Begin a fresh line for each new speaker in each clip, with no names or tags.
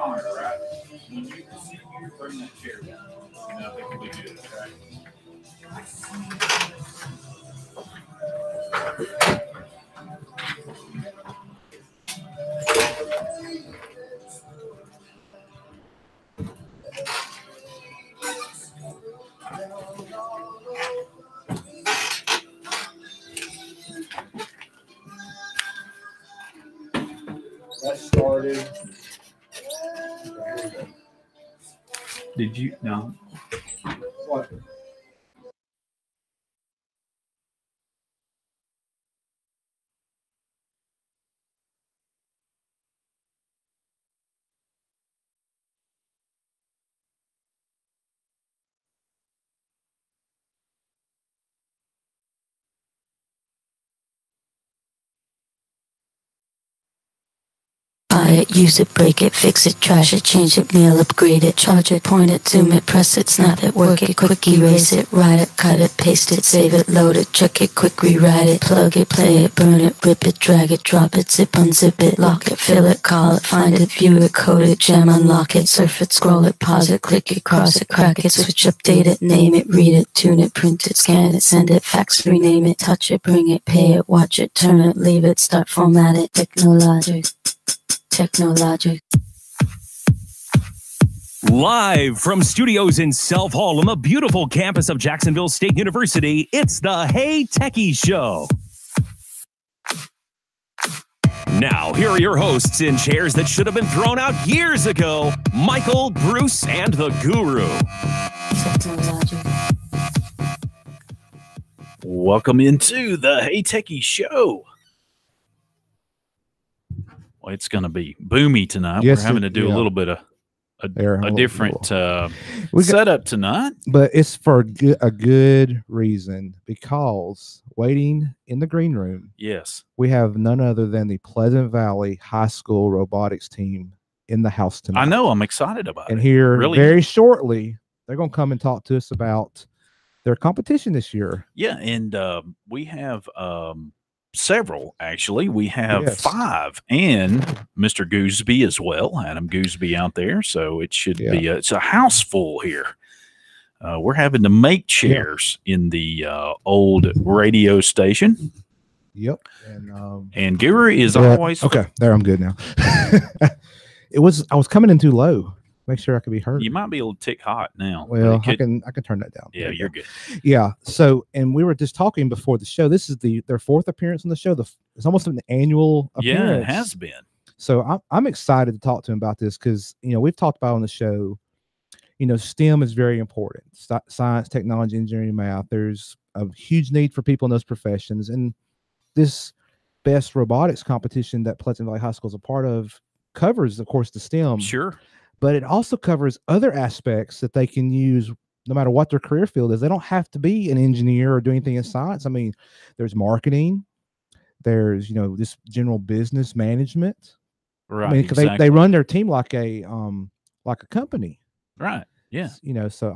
thermometer, right? When you see you bring that chair down, you know, it can be good, okay?
That started.
Did you? No.
What?
Buy it, use it, break it, fix it, trash it, change it, mail, upgrade it, charge it, point it, zoom it, press it, snap it, work it, quick erase it, write it, cut it, paste it, save it, load it, check it, quick rewrite it, plug it, play it, burn it, rip it, drag it, drop it, zip, unzip it, lock it, fill it, call it, find it, view it, code it, jam, unlock it, surf it, scroll it, pause it, click it, cross it, crack it, switch, update it, name it, read it, tune it, print it, scan it, send it, fax, rename it, touch it, bring it, pay it, watch it, turn it, leave it, start, format it, technologic.
Live from studios in South Hall on the beautiful campus of Jacksonville State University, it's the Hey Techies Show. Now, here are your hosts in chairs that should have been thrown out years ago, Michael, Bruce, and the Guru.
Welcome into the Hey Techies Show. Well, it's going to be boomy tonight.
Yes,
we're having to do a little bit of a different setup tonight.
But it's for a good reason, because waiting in the green room,
yes,
we have none other than the Pleasant Valley High School robotics team in the house tonight.
I know. I'm excited about it.
And here,
really,
very shortly, they're going to come and talk to us about their competition this year.
Yeah, and we have several, actually. We have 5, and Mr. Gooseby as well, Adam Gooseby out there. So it should be it's a house full here. We're having to make chairs in the old radio station.
Yep.
And Guru is always
okay. There, I'm good now. I was coming in too low. Make sure I could be heard.
You might be a little tick hot now.
Well, I can turn that down.
Yeah, you're good.
Yeah. So, and we were just talking before the show. This is their 4th appearance on the show. It's almost an annual appearance.
Yeah, it has been.
So I'm excited to talk to him about this because we've talked about on the show. STEM is very important. Science, technology, engineering, math. There's a huge need for people in those professions, and this best robotics competition that Pleasant Valley High School is a part of covers, of course, the STEM.
Sure.
But it also covers other aspects that they can use no matter what their career field is. They don't have to be an engineer or do anything in science. I mean, there's marketing, there's, this general business management.
Right.
I mean,
exactly.
they run their team like a company.
Right. Yeah.
So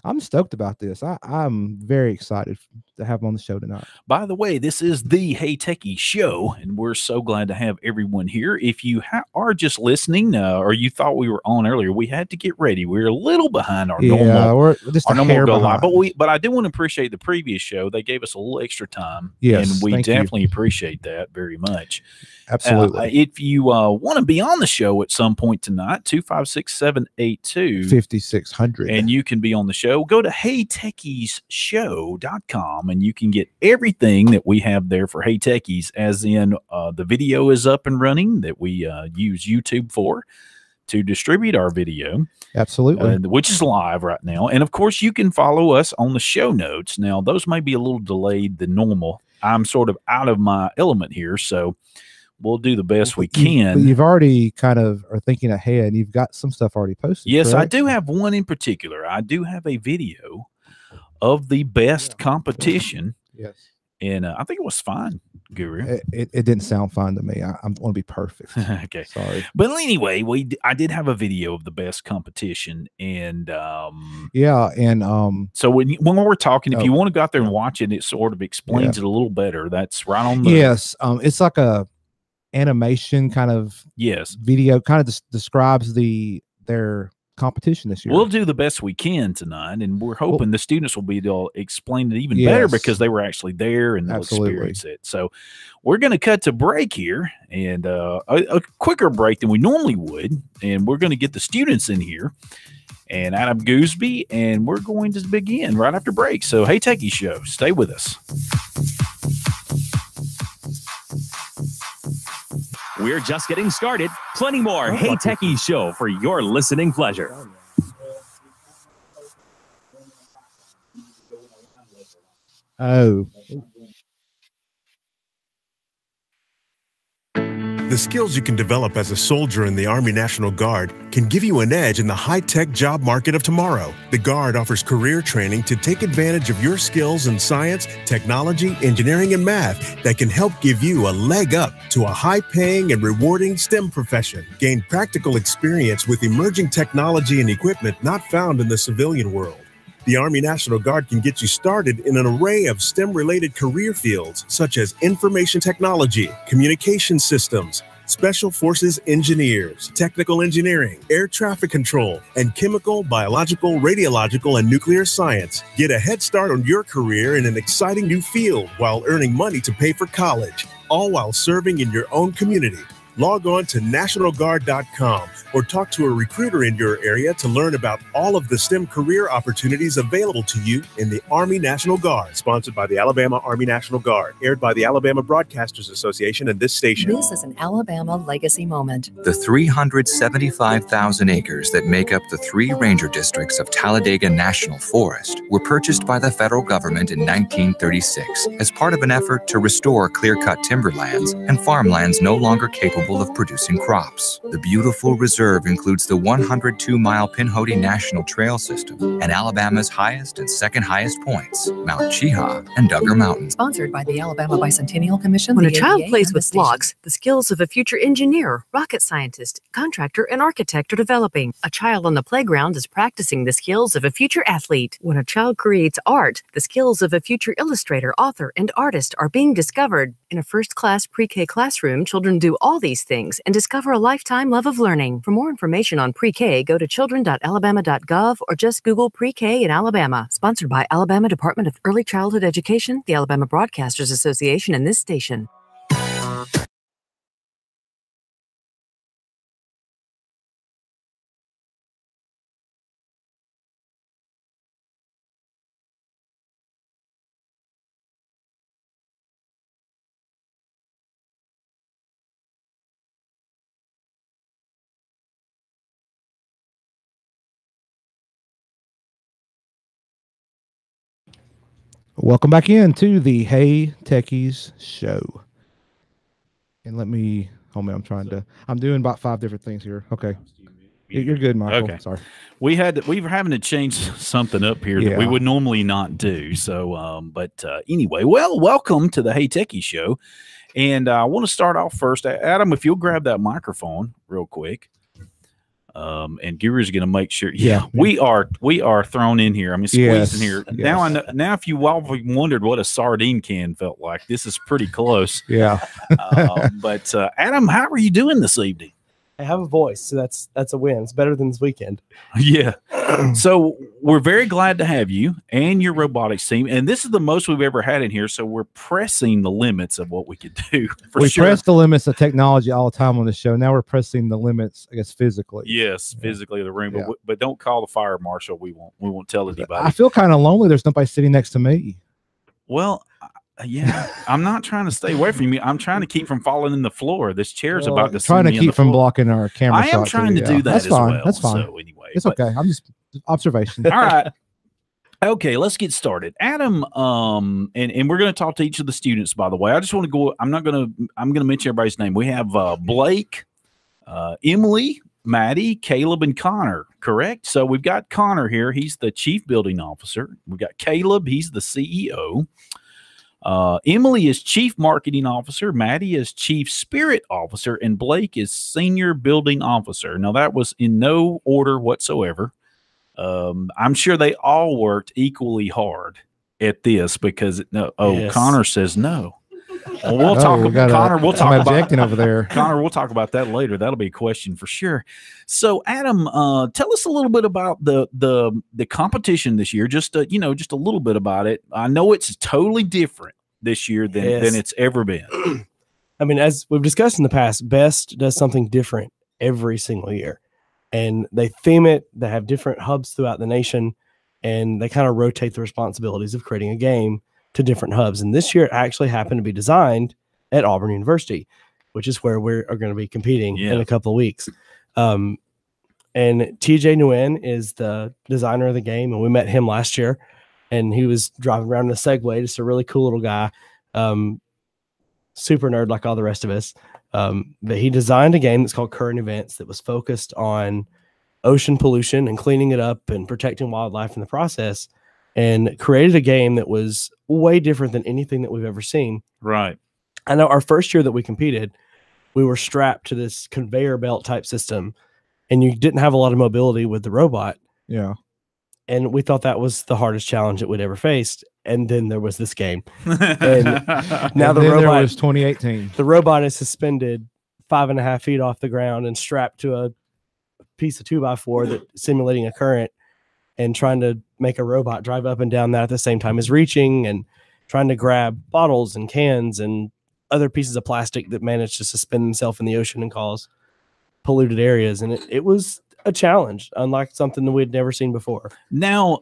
I'm stoked about this. I'm very excited to have them on the show tonight.
By the way, this is the Hey Techies Show, and we're so glad to have everyone here. If you are just listening, or you thought we were on earlier, we had to get ready. We're a little behind our normal.
We're just
our normal go live, but I do want to appreciate the previous show. They gave us a little extra time,
yes,
and we definitely appreciate that very much.
Absolutely.
If you want to be on the show at some point tonight, 256-782-5600, and you can be on the show. Go to HeyTechiesShow.com, and you can get everything that we have there for Hey Techies, as in the video is up and running that we use YouTube for to distribute our video.
Absolutely.
Which is live right now. And of course, you can follow us on the show notes. Now, those may be a little delayed than normal. I'm sort of out of my element here, so we'll do the best we can.
You've already kind of are thinking ahead. You've got some stuff already posted.
Yes,
correct?
I do have one in particular. I do have a video of the best competition.
Yes.
And I think it was fine, Guru.
It didn't sound fine to me. I want to be perfect.
Okay.
Sorry.
But anyway, I did have a video of the best competition. And so when we're talking, if you want to go out there and watch it, it sort of explains it a little better. That's right on the
Yes. animation kind of video kind of describes their competition this year.
We'll do the best we can tonight, and we're hoping the students will be able to explain it even better because they were actually there and they'll experience it. So we're going to cut to break here, and a quicker break than we normally would, and we're going to get the students in here and Adam Gooseby, and we're going to begin right after break. So, Hey Techies Show, stay with us.
We're just getting started. Plenty more Hey Techies Show for your listening pleasure.
Oh.
The skills you can develop as a soldier in the Army National Guard can give you an edge in the high-tech job market of tomorrow. The Guard offers career training to take advantage of your skills in science, technology, engineering, and math that can help give you a leg up to a high-paying and rewarding STEM profession. Gain practical experience with emerging technology and equipment not found in the civilian world. The Army National Guard can get you started in an array of STEM-related career fields such as information technology, communication systems, special forces engineers, technical engineering, air traffic control, and chemical, biological, radiological, and nuclear science. Get a head start on your career in an exciting new field while earning money to pay for college, all while serving in your own community. Log on to nationalguard.com or talk to a recruiter in your area to learn about all of the STEM career opportunities available to you in the Army National Guard. Sponsored by the Alabama Army National Guard. Aired by the Alabama Broadcasters Association and this station.
This is an Alabama legacy moment.
The 375,000 acres that make up the 3 ranger districts of Talladega National Forest were purchased by the federal government in 1936 as part of an effort to restore clear-cut timberlands and farmlands no longer capable of producing crops. The beautiful reserve includes the 102-mile Pinhoti National Trail System and Alabama's highest and second highest points, Mount Cheaha and Duggar Mountain.
Sponsored by the Alabama Bicentennial Commission.
When a child plays with blocks, the skills of a future engineer, rocket scientist, contractor, and architect are developing. A child on the playground is practicing the skills of a future athlete. When a child creates art, the skills of a future illustrator, author, and artist are being discovered. In a first-class pre-K classroom, children do all these things and discover a lifetime love of learning. For more information on pre-K, go to children.alabama.gov or just Google pre-K in Alabama. Sponsored by Alabama Department of Early Childhood Education, the Alabama Broadcasters Association, and this station.
Welcome back into the Hey Techies Show. And let me, I'm doing about 5 different things here. Okay. You're good, Michael.
Okay.
Sorry.
We were having to change something up here that we would normally not do. So, anyway, welcome to the Hey Techies Show. And I want to start off first. Adam, if you'll grab that microphone real quick. And Guru's going to make sure. We are thrown in here. I mean, squeezing here.
Yes.
Now I know. Now, if you wondered what a sardine can felt like, this is pretty close.
Yeah.
But Adam, how are you doing this evening?
I have a voice, so that's a win. It's better than this weekend.
Yeah. So we're very glad to have you and your robotics team. And this is the most we've ever had in here. So we're pressing the limits of what we could do.
We press the limits of technology all the time on the show. Now we're pressing the limits, I guess, physically.
Yes, physically of the room. Yeah. But don't call the fire marshal. We won't tell anybody.
I feel kind of lonely. There's nobody sitting next to me.
Well, yeah, I'm not trying to stay away from you. I'm trying to keep from falling in the floor. This chair's about to
trying to keep from blocking our camera.
I am trying to do that.
That's fine.
Well.
That's fine.
So anyway,
it's okay. I'm just observation.
All right. Okay, let's get started. Adam, and we're going to talk to each of the students, by the way. I just want to go. I'm going to mention everybody's name. We have Blake, Emily, Maddie, Caleb, and Connor, correct? So we've got Connor here. He's the chief building officer. We've got Caleb. He's the CEO. Emily is chief marketing officer. Maddie is chief spirit officer. And Blake is senior building officer. Now, that was in no order whatsoever. I'm sure they all worked equally hard at this because yes. Connor says no. Well, we'll talk about Connor. We'll talk about
objecting over there.
Connor, we'll talk about that later. That'll be a question for sure. So, Adam, tell us a little bit about the competition this year. Just a little bit about it. I know it's totally different this year than it's ever been.
I mean, as we've discussed in the past, Best does something different every single year, and they theme it. They have different hubs throughout the nation, and they kind of rotate the responsibilities of creating a game to different hubs. And this year it actually happened to be designed at Auburn University, which is where we are going to be competing in a couple of weeks. And TJ Nguyen is the designer of the game, and we met him last year, and he was driving around in a Segway, just a really cool little guy, super nerd like all the rest of us. But he designed a game that's called Current Events that was focused on ocean pollution and cleaning it up and protecting wildlife in the process, and created a game that was way different than anything that we've ever seen.
Right.
I know our first year that we competed, we were strapped to this conveyor belt type system, and you didn't have a lot of mobility with the robot.
Yeah.
And we thought that was the hardest challenge that we'd ever faced. And then there was this game. And now the robot
was 2018.
The robot is suspended 5.5 feet off the ground and strapped to a piece of 2x4 that simulating a current, and trying to make a robot drive up and down that at the same time as reaching and trying to grab bottles and cans and other pieces of plastic that managed to suspend themselves in the ocean and cause polluted areas. And it was a challenge, unlike something that we'd never seen before.
Now,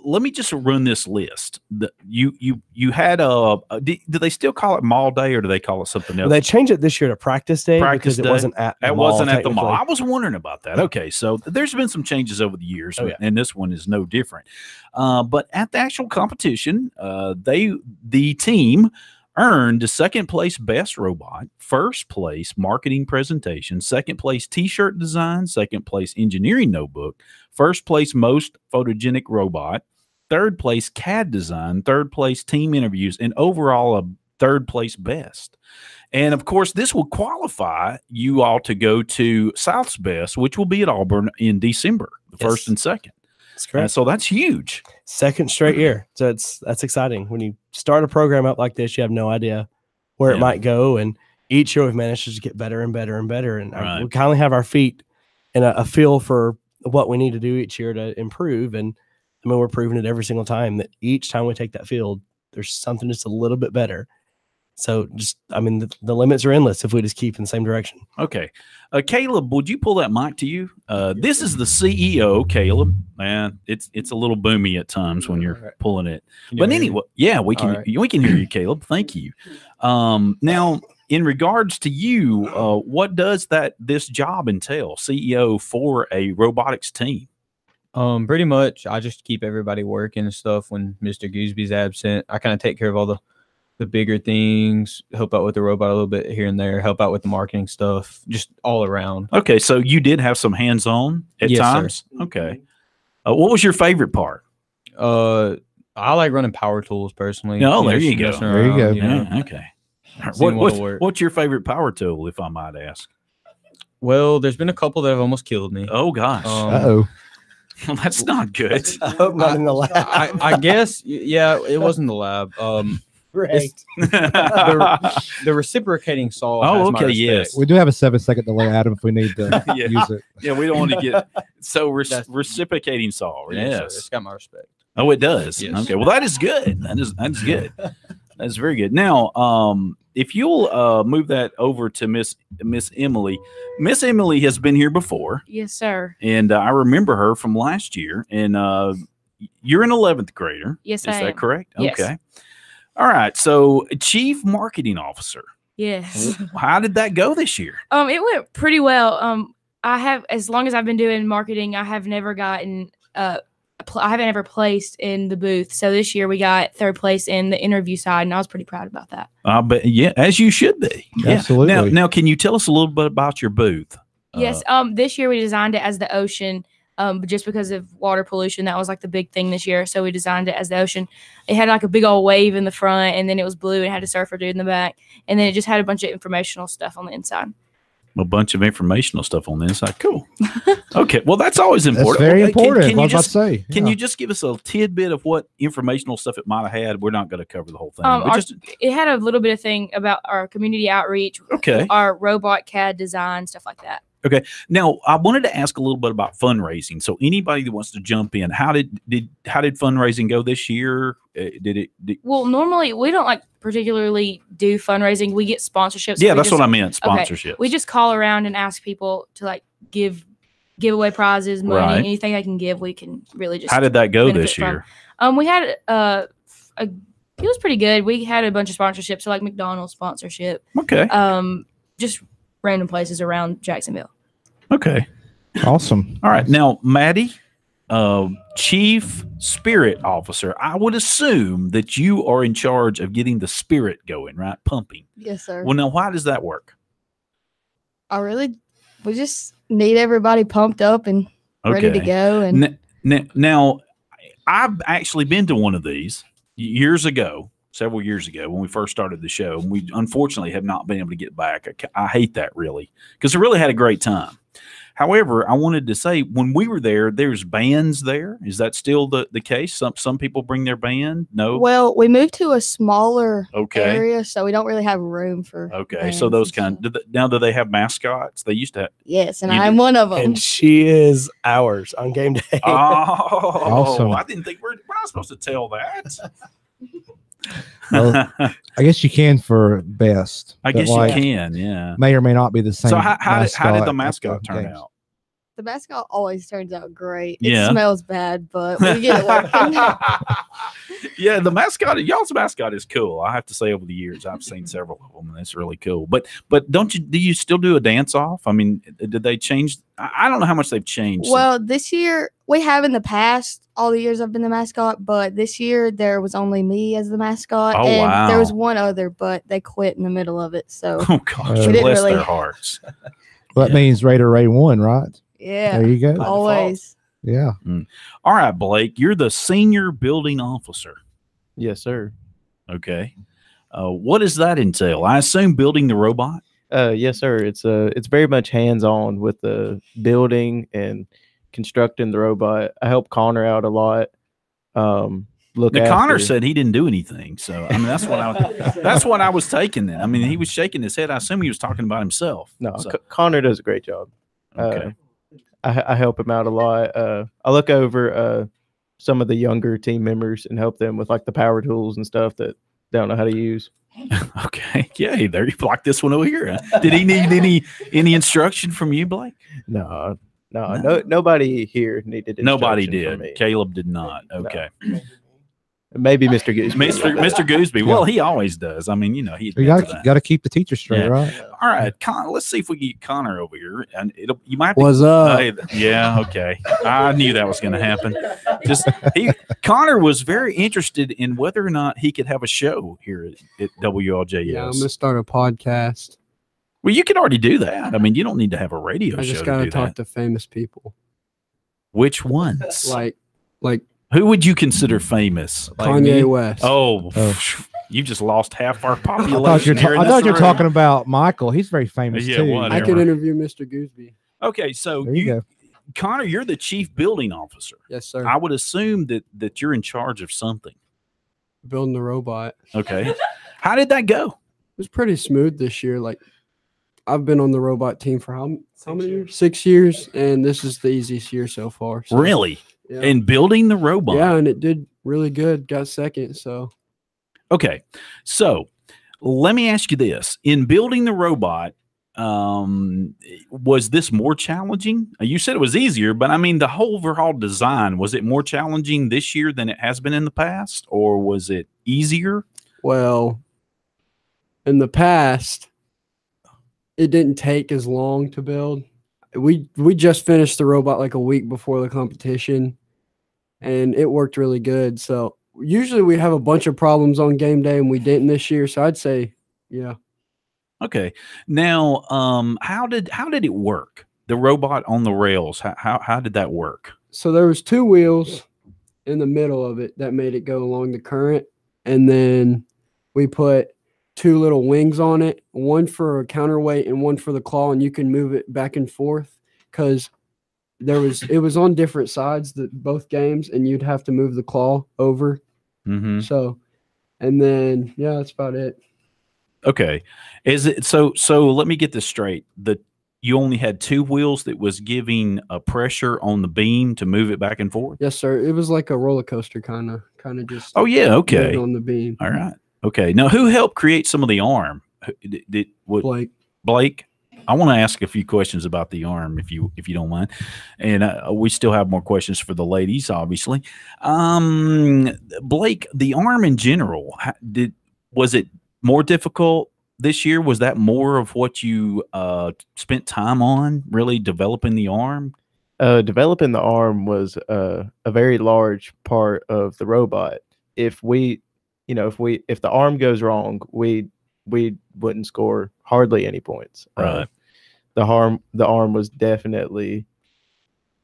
let me just run this list. You had do they still call it Mall Day, or do they call it something else?
Well, they changed it this year to Practice Day because it wasn't at the mall.
Wasn't at the mall. I was wondering about that. Okay, so there's been some changes over the years, and this one is no different. But at the actual competition, the team earned the second place best robot, first place marketing presentation, second place t-shirt design, second place engineering notebook, first place most photogenic robot, third place CAD design, third place team interviews, and overall a third place best. And of course, this will qualify you all to go to South's Best, which will be at Auburn in December, the first and second.
That's correct.
So that's huge.
Second straight year. So that's exciting. When you start a program up like this, you have no idea where it might go. And each year we've managed to get better and better and better. And we kind of have our feet in a feel for what we need to do each year to improve. And I mean, we're proving it every single time that each time we take that field, there's something just a little bit better. So the limits are endless if we just keep in the same direction.
Okay. Caleb, would you pull that mic to you? This is the CEO, Caleb. Man, it's a little boomy at times when you're pulling it. But anyway, we can hear you, Caleb. Thank you. Now, in regards to you, what does this job entail, CEO for a robotics team?
Pretty much, I just keep everybody working and stuff when Mr. Goosby's absent. I kind of take care of all the bigger things, help out with the robot a little bit here and there, help out with the marketing stuff, just all around.
Okay, so you did have some hands-on at times? Sir. Okay. What was your favorite part?
I like running power tools personally.
Oh, there you go.
There you go.
Yeah, okay. What's your favorite power tool, if I might ask?
Well, there's been a couple that have almost killed me.
Oh, gosh.
Uh-oh.
Well, that's not good.
I hope not in the lab.
I guess, it was in the lab.
Right.
The reciprocating saw.
Oh, okay, yes.
We do have a 7-second delay, Adam, if we need to use it.
Yeah, we don't want to get reciprocating saw. Yes,
it's got my respect.
Oh, it does.
Yes.
Okay, well, that is good. That's good. That's very good. Now, if you'll move that over to Miss Emily. Miss Emily has been here before.
Yes, sir.
And I remember her from last year. And you're an 11th grader.
Yes, I am.
Is that correct?
Yes.
Okay. All right. So, Chief Marketing Officer.
Yes.
How did that go this year?
It went pretty well. As long as I've been doing marketing, I have never gotten I haven't ever placed in the booth. So this year we got third place in the interview side, and I was pretty proud about that.
But yeah, as you should be. Yeah.
Absolutely.
Now, can you tell us a little bit about your booth?
Yes. This year we designed it as the ocean. Just because of water pollution, that was like the big thing this year. So we designed it as the ocean. It had like a big old wave in the front, and then it was blue and had a surfer dude in the back. And then it just had a bunch of informational stuff on the inside.
A bunch of informational stuff on the inside. Cool. Okay. Well, that's always important.
That's very important.
Can
I
you
was about
just
to say.
Can
yeah.
you just give us a tidbit of what informational stuff it might have had? We're not going to cover the whole thing.
It had a little bit of thing about our community outreach.
Okay.
Our robot CAD design, stuff like that.
Okay. Now, I wanted to ask a little bit about fundraising. So, anybody that wants to jump in, how did fundraising go this year?
Well, normally we don't particularly do fundraising. We get sponsorships.
Yeah, that's what I meant. Sponsorships.
Okay. We just call around and ask people to give away prizes, money, anything they can give. We can really just.
How did that go this year?
We had it was pretty good. We had a bunch of sponsorships, so McDonald's sponsorship.
Okay.
Just random places around Jacksonville.
Okay.
Awesome.
All right. Now, Maddie, Chief Spirit Officer, I would assume that you are in charge of getting the spirit going, right? Pumping.
Yes, sir.
Well, now, why does that work?
We just need everybody pumped up and ready to go. And
now, I've actually been to one of these several years ago when we first started the show, and we unfortunately have not been able to get back. I hate that, really, because I really had a great time. However, I wanted to say, when we were there, there's bands there. Is that still the case? Some people bring their band? No?
Well, we moved to a smaller area, so we don't really have room for
so those now, do they have mascots? They used to have.
Yes, and I'm one of them.
And she is ours on game day.
Oh,
awesome.
I didn't think we're not supposed to tell that.
Well, I guess you can for best.
I guess you can, yeah.
May or may not be the same.
So how did the mascot turn out?
The mascot always turns out great.
Yeah.
It smells bad, but we get it working.
Yeah, the mascot, y'all's mascot is cool. I have to say, over the years, I've seen several of them, and it's really cool. But do you still do a dance off? I mean, did they change? I don't know how much they've changed.
Well, this year we have in the past, all the years I've been the mascot, but this year there was only me as the mascot.
Oh,
and
wow.
There was one other, but they quit in the middle of it. So
oh gosh, bless their hearts.
Well, that means Raider Ray won, right?
Yeah.
There you go.
Always.
Yeah.
All right, Blake, you're the senior building officer.
Yes, sir.
Okay. What does that entail? I assume building the robot?
Yes, sir. It's very much hands-on with the building and constructing the robot. I help Connor out a lot.
Connor said he didn't do anything, so I mean that's what I was taking. Then I mean he was shaking his head. I assume he was talking about himself.
No,
so.
Connor does a great job.
Okay.
I help him out a lot. I look over some of the younger team members and help them with the power tools and stuff that they don't know how to use.
Okay. Yeah, there you like this one over here. Did he need any instruction from you, Blake?
No, nobody here needed instruction.
Nobody
from
did.
me.
Caleb did not. Okay.
No. Maybe Mr. Gooseby.
Mr. Gooseby. Well, he always does. I mean, he
you got to keep the teacher straight, right?
All right, let's see if we can get Connor over here, and you might.
What's up?
Yeah, okay. I knew that was going to happen. Connor was very interested in whether or not he could have a show here at WLJS.
Yeah, I'm going to start a podcast.
Well, you can already do that. I mean, you don't need to have a radio show.
I just got to talk to famous people.
Which ones?
Like.
Who would you consider famous?
Kanye West.
Oh, you just lost half our population.
I thought you were talking about Michael. He's very famous too.
Whatever.
I could interview Mr. Gooseby.
Okay, so
there you go.
Connor, you're the chief building officer.
Yes, sir.
I would assume that you're in charge of something.
Building the robot.
Okay. How did that go? It
was pretty smooth this year. I've been on the robot team for how many years? 6 years, and this is the easiest year so far. So.
Really?
Yeah.
And building the robot.
Yeah, and it did really good. Got second, so.
Okay. So let me ask you this. In building the robot, was this more challenging? You said it was easier, but I mean the whole overall design, was it more challenging this year than it has been in the past, or was it easier?
Well, in the past, it didn't take as long to build. We just finished the robot a week before the competition, and it worked really good. So usually we have a bunch of problems on game day, and we didn't this year. So I'd say, yeah.
Okay. Now, how did it work? The robot on the rails. How did that work?
So there was 2 wheels in the middle of it that made it go along the current, and then we put two little wings on it, one for a counterweight and one for the claw, and you can move it back and forth because it was on different sides both games, and you'd have to move the claw over.
Mm-hmm.
So, and then that's about it.
Okay, is it so? Let me get this straight. You only had two wheels that was giving a pressure on the beam to move it back and forth.
Yes, sir. It was like a roller coaster, kind of just.
Oh yeah, okay.
On the beam.
All right. Okay. Now, who helped create some of the arm? Blake. I want to ask a few questions about the arm, if you don't mind, and we still have more questions for the ladies, obviously. Blake, the arm in general, was it more difficult this year? Was that more of what you spent time on, really developing the arm?
Developing the arm was a very large part of the robot. If the arm goes wrong, we wouldn't score hardly any points.
Right.
The arm was definitely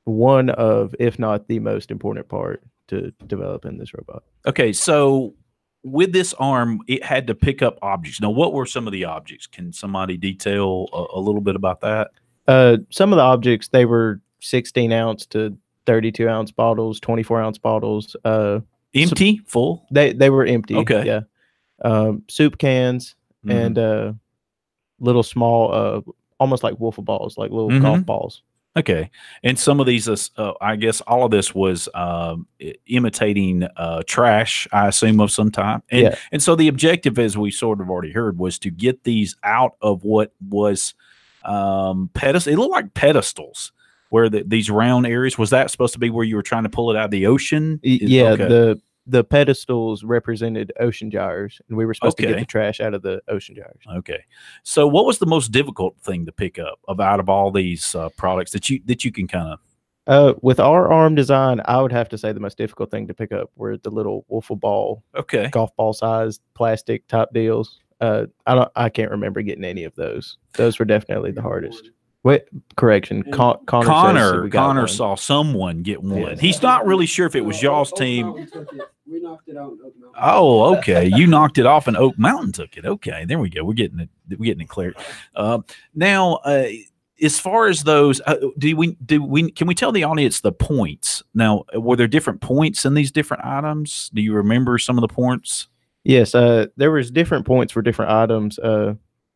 one of, if not the most important part to developing this robot.
Okay, so with this arm, it had to pick up objects. Now, what were some of the objects? Can somebody detail a little bit about that?
Some of the objects, they were 16-ounce to 32-ounce bottles, 24-ounce bottles.
Empty, full?
They were empty.
Okay.
Yeah. Soup cans and little small, almost like wiffle balls, like little golf balls.
Okay. And some of these, I guess all of this was imitating trash, I assume, of some type. And so the objective, as we sort of already heard, was to get these out of what was pedestals. It looked like pedestals, where these round areas. Was that supposed to be where you were trying to pull it out of the ocean?
Okay. The pedestals represented ocean gyres, and we were supposed to get the trash out of the ocean gyres.
Okay. So what was the most difficult thing to pick up out of all these products that you can kind
of? With our arm design, I would have to say the most difficult thing to pick up were the little wiffle ball, golf ball sized plastic type deals. I can't remember getting any of those. Those were definitely the hardest. Wait, correction.
Connor saw someone get one. Yeah. He's not really sure if it was y'all's team.
We knocked it out in Oak Mountain.
Oh, okay. You knocked it off and Oak Mountain took it. Okay, there we go. We're getting it cleared. Now, as far as those, can we tell the audience the points? Now, were there different points in these different items? Do you remember some of the points?
Yes, there was different points for different items.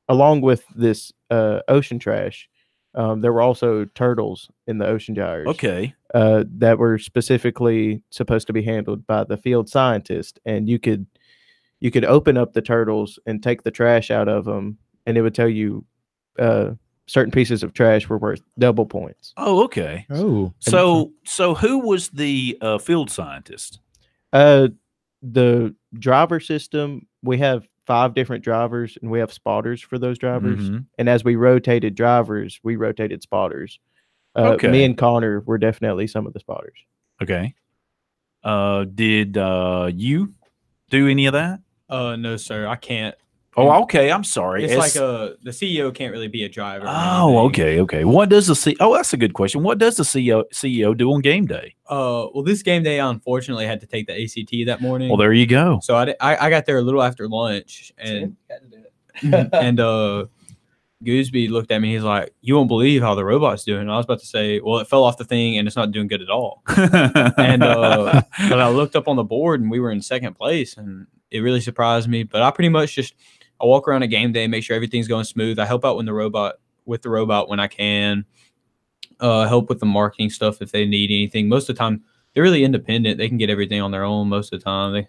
Along with this ocean trash, there were also turtles in the ocean gyres.
Okay.
That were specifically supposed to be handled by the field scientist, and you could open up the turtles and take the trash out of them, and it would tell you certain pieces of trash were worth double points.
Oh, okay.
Oh,
so who was the field scientist?
The driver system, we have 5 different drivers, and we have spotters for those drivers. And as we rotated drivers, we rotated spotters. Me and Connor were definitely some of the spotters.
Okay. Did you do any of that?
No, sir. I can't.
Oh, okay. I'm sorry.
It's like the CEO can't really be a driver.
Oh, okay. What does the CEO? Oh, that's a good question. What does the CEO do on game day?
Well, this game day, I unfortunately had to take the ACT that morning.
Well, there you go.
So I got there a little after lunch, and Gooseby looked at me. He's like, "You won't believe how the robot's doing." And I was about to say, "Well, it fell off the thing, and it's not doing good at all." But I looked up on the board, and we were in second place, and it really surprised me. But I pretty much I walk around a game day, make sure everything's going smooth. I help out with the robot when I can. Help with the marketing stuff if they need anything. Most of the time, they're really independent. They can get everything on their own most of the time.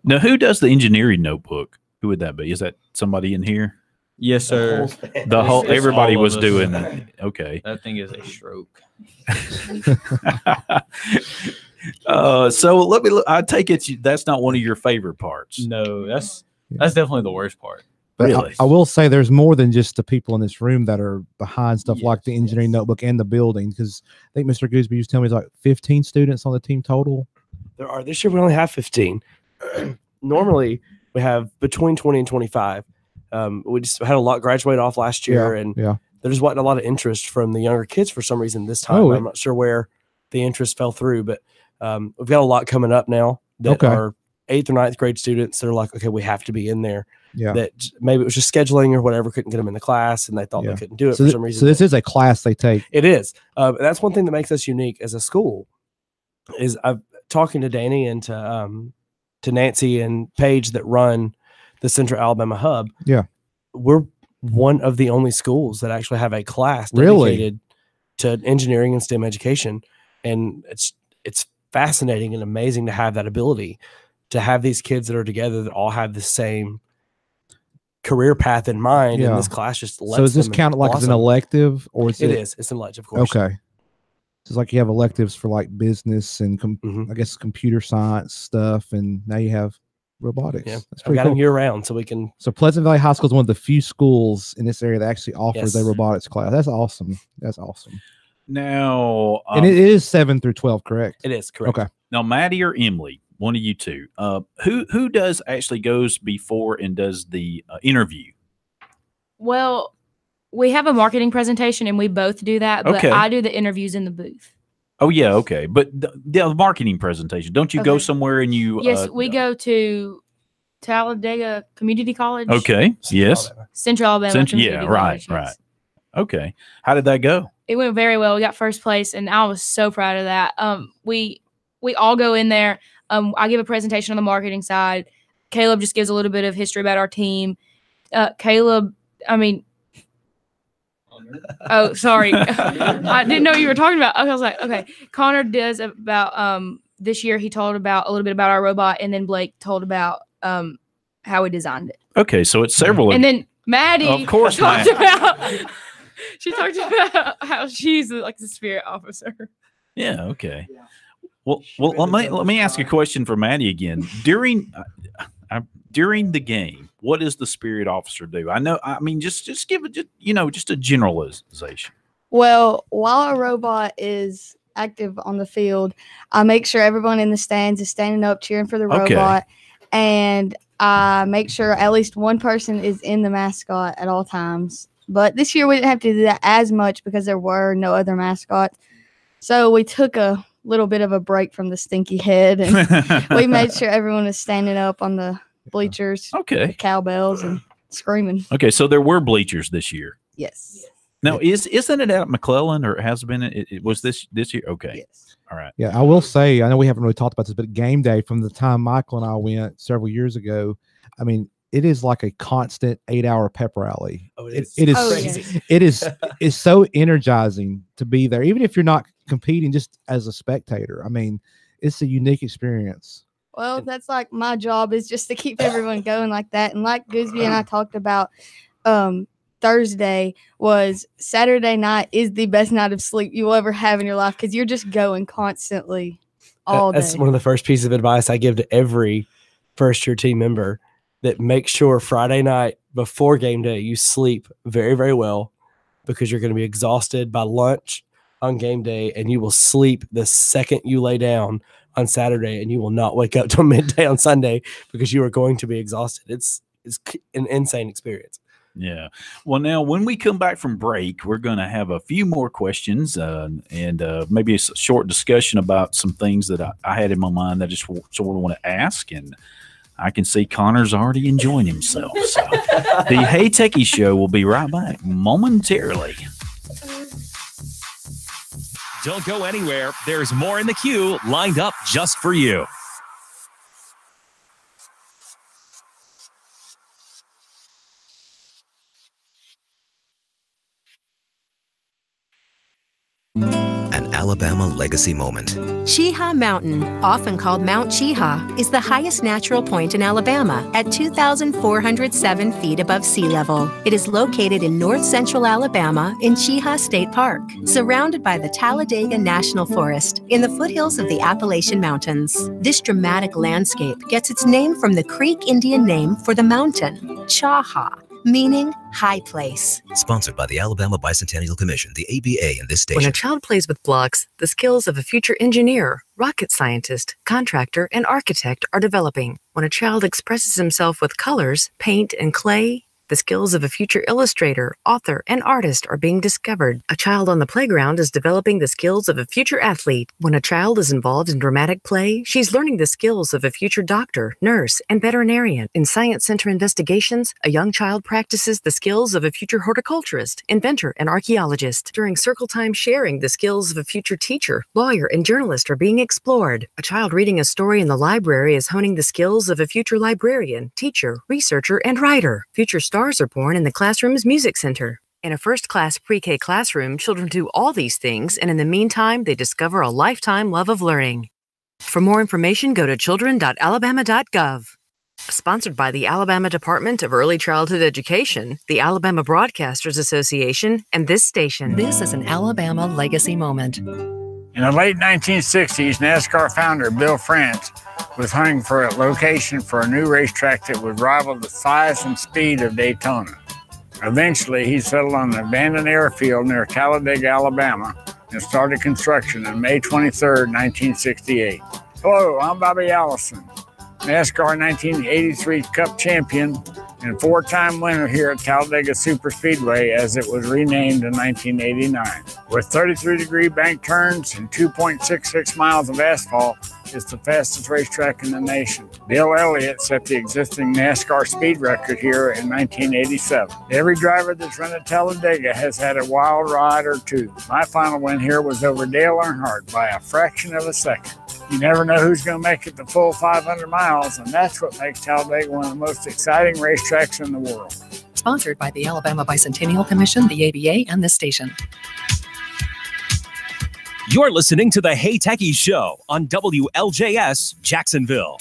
Now, who does the engineering notebook? Who would that be? Is that somebody in here?
Yes, sir.
Everybody was doing that. Okay.
That thing is a stroke.
So I take it that's not one of your favorite parts.
No, that's definitely the worst part.
But
really?
I will say there's more than just the people in this room that are behind stuff like the engineering notebook and the building, because I think Mr. Gooseby was telling me there's like 15 students on the team total.
There are. This year we only have 15. Normally we have between 20 and 25. We just had a lot graduate off last year, and there just wasn't a lot of interest from the younger kids for some reason this time. I'm not sure where the interest fell through, but we've got a lot coming up now that are 8th or 9th grade students that are like, okay, we have to be in there.
Yeah.
That maybe it was just scheduling or whatever, couldn't get them in the class, and they thought they couldn't do it for some reason.
So this is a class they take.
It is. That's one thing that makes us unique as a school. Is I've talking to Danny and to Nancy and Paige that run the Central Alabama Hub.
Yeah,
we're one of the only schools that actually have a class
Really?
dedicated to engineering and STEM education, and it's fascinating and amazing to have that ability to have these kids that are together that all have the same career path in mind, and this class just lets
So is this
them
counted like as an
blossom.
elective, or is
It
it?
is. It's an elective course.
Okay. It's like you have electives for like business and I guess computer science stuff, and now you have robotics.
Yeah,
That's
I've
pretty
got
cool.
them year round, so we can.
So Pleasant Valley High School is one of the few schools in this area that actually offers a
Yes.
robotics class. That's awesome. That's awesome.
Now,
And it is 7 through 12, correct?
It is correct.
Okay.
Now, Maddie or Emily, one of you two, who does actually goes before and does the interview?
Well, we have a marketing presentation and we both do that, but
Okay.
I do the interviews in the booth.
Oh yeah, okay. But the marketing presentation, don't you go somewhere and you?
Yes, we go to Talladega Community College.
Okay. Yes.
Central Alabama. Community College,
Right. Okay. How did that go?
It went very well. We got first place, and I was so proud of that. We all go in there. I give a presentation on the marketing side. Caleb just gives a little bit of history about our team. Caleb, I mean, oh, sorry, I didn't know what you were talking about. I was like, okay. Connor does about this year. He told about a little bit about our robot, and then Blake told about how we designed it.
Okay, so it's several.
And then Maddie,
of course,
talked
Matt.
about. She talked about how she's like the spirit officer.
Yeah. Okay. Well. Let me ask a question for Maddie again. During the game, what does the spirit officer do? I know. I mean, just give it, just a generalization.
Well, while a robot is active on the field, I make sure everyone in the stands is standing up cheering for the robot, and I make sure at least one person is in the mascot at all times. But this year we didn't have to do that as much because there were no other mascots. So we took a little bit of a break from the stinky head, and we made sure everyone was standing up on the bleachers, with cowbells and screaming.
Okay, so there were bleachers this year.
Yes.
Now, isn't it at McClellan, or has been? It was this year. Okay.
Yes.
All right.
Yeah, I will say, I know we haven't really talked about this, but game day from the time Michael and I went several years ago, I mean, it is like a constant 8-hour pep rally.
Oh, it is.
It is
Crazy.
it is it's so energizing to be there, even if you're not competing, just as a spectator. I mean, it's a unique experience.
Well, that's like my job, is just to keep everyone going like that. And like Gooseby and I talked about, Thursday was Saturday night is the best night of sleep you will ever have in your life, because you're just going constantly all day.
That's one of the first pieces of advice I give to every first-year team member, that make sure Friday night before game day you sleep very, very well, because you're going to be exhausted by lunch on game day, and you will sleep the second you lay down on Saturday, and you will not wake up till midday on Sunday because you are going to be exhausted. It's an insane experience.
Yeah. Well, now when we come back from break, we're going to have a few more questions and maybe a short discussion about some things that I had in my mind that I just sort of want to ask. And I can see Connor's already enjoying himself. So the Hey Techies Show will be right back momentarily.
Don't go anywhere. There's more in the queue lined up just for you.
An Alabama legacy moment.
Cheaha Mountain, often called Mount Cheaha, is the highest natural point in Alabama at 2,407 feet above sea level. It is located in north central Alabama in Cheaha State Park, surrounded by the Talladega National Forest in the foothills of the Appalachian Mountains. This dramatic landscape gets its name from the Creek Indian name for the mountain, Chaha, meaning high place.
Sponsored by the Alabama Bicentennial Commission, the ABA, and this
When
station.
a child plays with blocks, the skills of a future engineer, rocket scientist, contractor, and architect are developing. When a child expresses himself with colors, paint, and clay, The skills of a future illustrator, author, and artist are being discovered. A child on the playground is developing the skills of a future athlete. When a child is involved in dramatic play, she's learning the skills of a future doctor, nurse, and veterinarian. In Science Center investigations, a young child practices the skills of a future horticulturist, inventor, and archaeologist. During circle time sharing, the skills of a future teacher, lawyer, and journalist are being explored. A child reading a story in the library is honing the skills of a future librarian, teacher, researcher, and writer. Future stars are born in the classroom's music center. In a first-class pre-K classroom, children do all these things, and in the meantime, they discover a lifetime love of learning. For more information, go to children.alabama.gov. Sponsored by the Alabama Department of Early Childhood Education, the Alabama Broadcasters Association, and this station.
This is an Alabama legacy moment.
In the late 1960s, NASCAR founder Bill France was hunting for a location for a new racetrack that would rival the size and speed of Daytona. Eventually, he settled on an abandoned airfield near Talladega, Alabama, and started construction on May 23, 1968. Hello, I'm Bobby Allison, NASCAR 1983 Cup champion and four-time winner here at Talladega Superspeedway as it was renamed in 1989. With 33-degree bank turns and 2.66 miles of asphalt, it's the fastest racetrack in the nation. Bill Elliott set the existing NASCAR speed record here in 1987. Every driver that's run at Talladega has had a wild ride or two. My final win here was over Dale Earnhardt by a fraction of a second. You never know who's going to make it the full 500 miles, and that's what makes Talladega one of the most exciting racetracks in the world.
Sponsored by the Alabama Bicentennial Commission, the ABA, and this station.
You're listening to the Hey Techies Show on WLJS Jacksonville.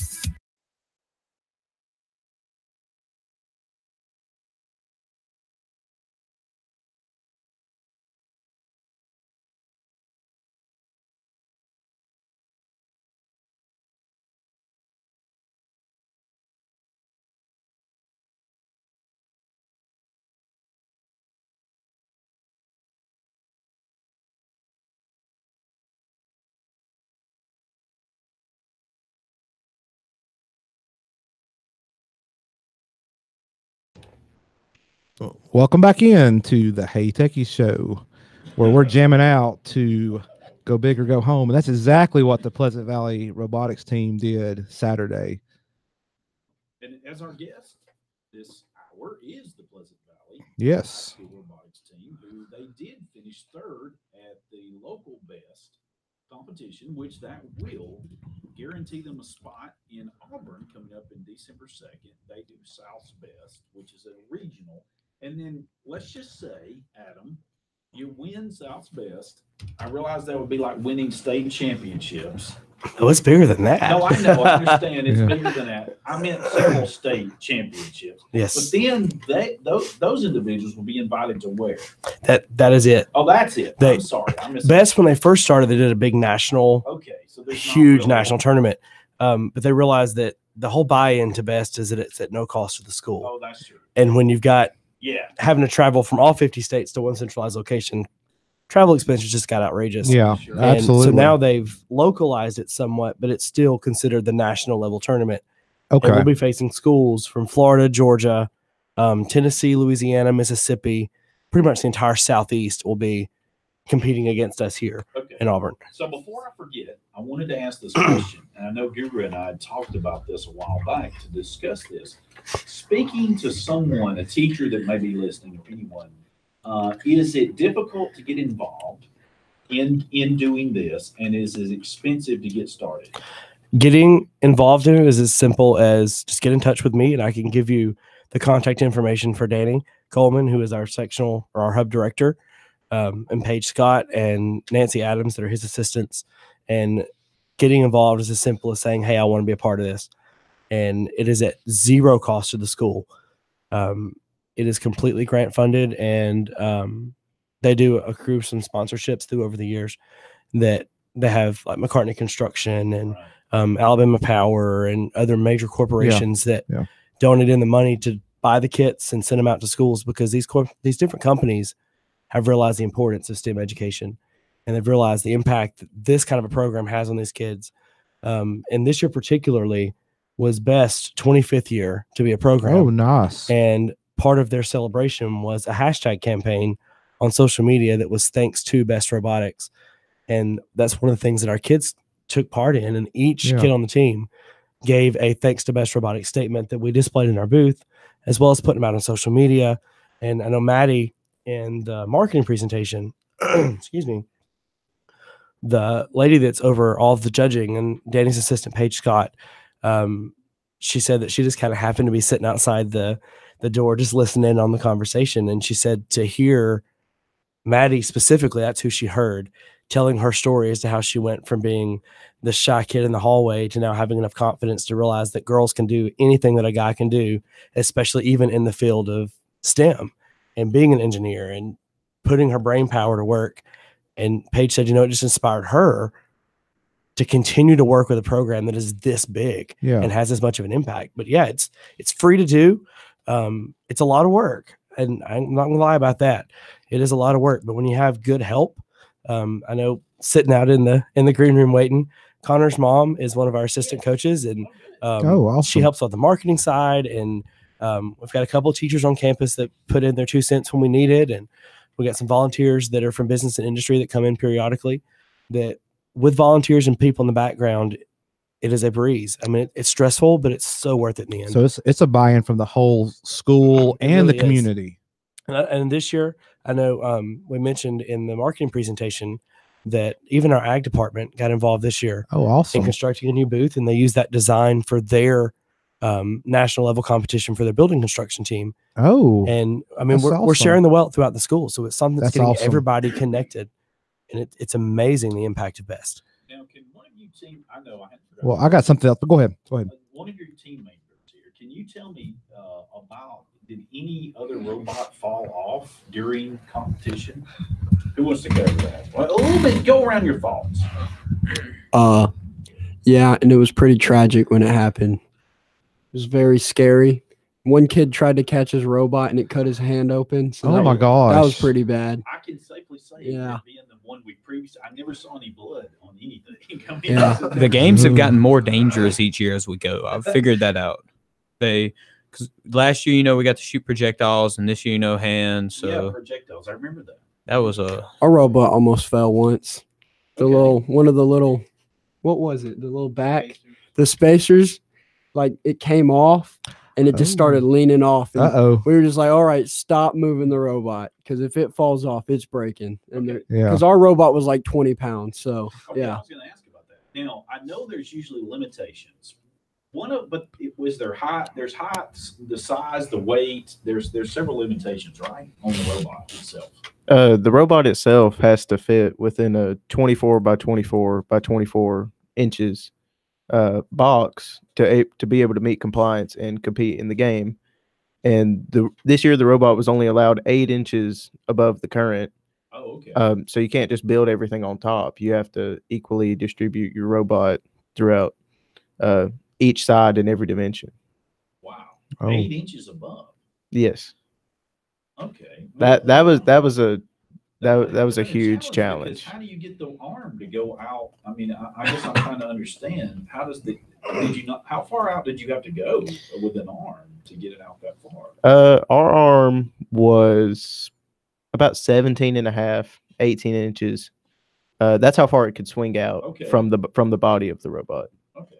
Welcome back in to the Hey Techies Show, where we're jamming out to go big or go home. And that's exactly what the Pleasant Valley robotics team did Saturday.
And as our guest this hour is the Pleasant Valley
Yes.
robotics team, who they did finish third at the local best competition, which that will guarantee them a spot in Auburn coming up in December 2nd. They do South's Best, which is a regional. And then let's just say, Adam, you win South's Best. I realize that would be like winning state championships.
Oh, it's bigger than that.
No, I know. I understand it's bigger than that. I meant several state championships.
Yes.
But then those individuals will be invited to where?
That is it.
Oh, that's it. I'm sorry. I missed
Best when they first started, they did a big national,
so
huge national tournament. But they realized that the whole buy-in to Best is that it's at no cost to the school.
Oh, that's true.
And when you've got having to travel from all 50 states to one centralized location, travel expenses just got outrageous.
Yeah,
And
absolutely.
so now they've localized it somewhat, but it's still considered the national level tournament.
Okay.
And we'll be facing schools from Florida, Georgia, Tennessee, Louisiana, Mississippi, pretty much the entire Southeast will be competing against us here in Auburn.
So before I forget, I wanted to ask this question, and I know Guru and I had talked about this a while back to discuss this. Speaking to someone, a teacher that may be listening, or anyone, is it difficult to get involved in doing this, and is it expensive to get started?
Getting involved in it is as simple as just get in touch with me, and I can give you the contact information for Danny Coleman, who is our sectional or our hub director, and Paige Scott and Nancy Adams that are his assistants. And getting involved is as simple as saying, hey, I want to be a part of this. And it is at zero cost to the school. It is completely grant funded, and they do accrue some sponsorships through over the years that they have, like McCartney Construction and Alabama Power and other major corporations that donate in the money to buy the kits and send them out to schools, because these different companies have realized the importance of STEM education, and they've realized the impact that this kind of a program has on these kids. And this year particularly was Best 25th year to be a program.
Oh, nice.
And part of their celebration was a hashtag campaign on social media that was thanks to Best Robotics. And that's one of the things that our kids took part in. And each kid on the team gave a thanks to Best Robotics statement that we displayed in our booth, as well as putting them out on social media. And I know Maddie in the marketing presentation, excuse me, the lady that's over all of the judging and Danny's assistant, Paige Scott, she said that she just kind of happened to be sitting outside the door, just listening on the conversation. And she said to hear Maddie specifically, that's who she heard, telling her story as to how she went from being the shy kid in the hallway to now having enough confidence to realize that girls can do anything that a guy can do, especially even in the field of STEM and being an engineer and putting her brain power to work. And Paige said, it just inspired her to continue to work with a program that is this big and has this much of an impact. But yeah, it's free to do. It's a lot of work, and I'm not gonna lie about that. It is a lot of work, but when you have good help, I know sitting out in the green room waiting, Connor's mom is one of our assistant coaches, and
awesome.
She helps on the marketing side. And we've got a couple of teachers on campus that put in their 2 cents when we need it. And we got some volunteers that are from business and industry that come in periodically. That with volunteers and people in the background, it is a breeze. I mean, it's stressful, but it's so worth it in the end.
So it's a buy-in from the whole school and
really
the community.
And this year, I know we mentioned in the marketing presentation that even our ag department got involved this year.
Oh, awesome.
In constructing a new booth, and they used that design for their national level competition for their building construction team.
Oh,
and I mean, we're sharing the wealth throughout the school. So it's something that's getting
awesome.
everybody connected. And it's amazing the impact of Best.
Now, can one of you team? I know I had.
Well, I got something else, but go ahead. Go ahead.
One of your teammates here. Can you tell me about? Did any other robot fall off during competition? Who wants to cover that? Well, a little bit. Go around your thoughts.
Yeah, and it was pretty tragic when it happened. It was very scary. One kid tried to catch his robot and it cut his hand open. So
oh my gosh,
that was pretty bad.
I can safely say,
yeah,
being the one we previously, I never saw any blood on anything. I mean,
yeah.
The games have gotten more dangerous each year as we go. I've figured that out. Because last year, we got to shoot projectiles, and this year, hands. So
yeah, projectiles. I remember that.
That was
our robot almost fell once. The one of the little, what was it? The little back, the spacers, like it came off. And it just started leaning off. We were just like, all right, stop moving the robot. Because if it falls off, it's breaking. And because our robot was like 20 pounds. So, yeah.
I was going to ask about that. Now, I know there's usually limitations. There's height, the size, the weight. There's several limitations, right, on the robot itself.
The robot itself has to fit within a 24 by 24 by 24 inches box to be able to meet compliance and compete in the game. And this year the robot was only allowed 8 inches above the current.
Oh, okay.
So you can't just build everything on top. You have to equally distribute your robot throughout each side in every dimension.
Wow. 8 inches above.
Yes.
Okay.
That was a huge challenge.
How do you get the arm to go out? I mean, I guess I'm trying to understand. How far out did you have to go with an arm to get it out that far?
Our arm was about 17 and a half, 18 inches. That's how far it could swing out from the body of the robot.
Okay.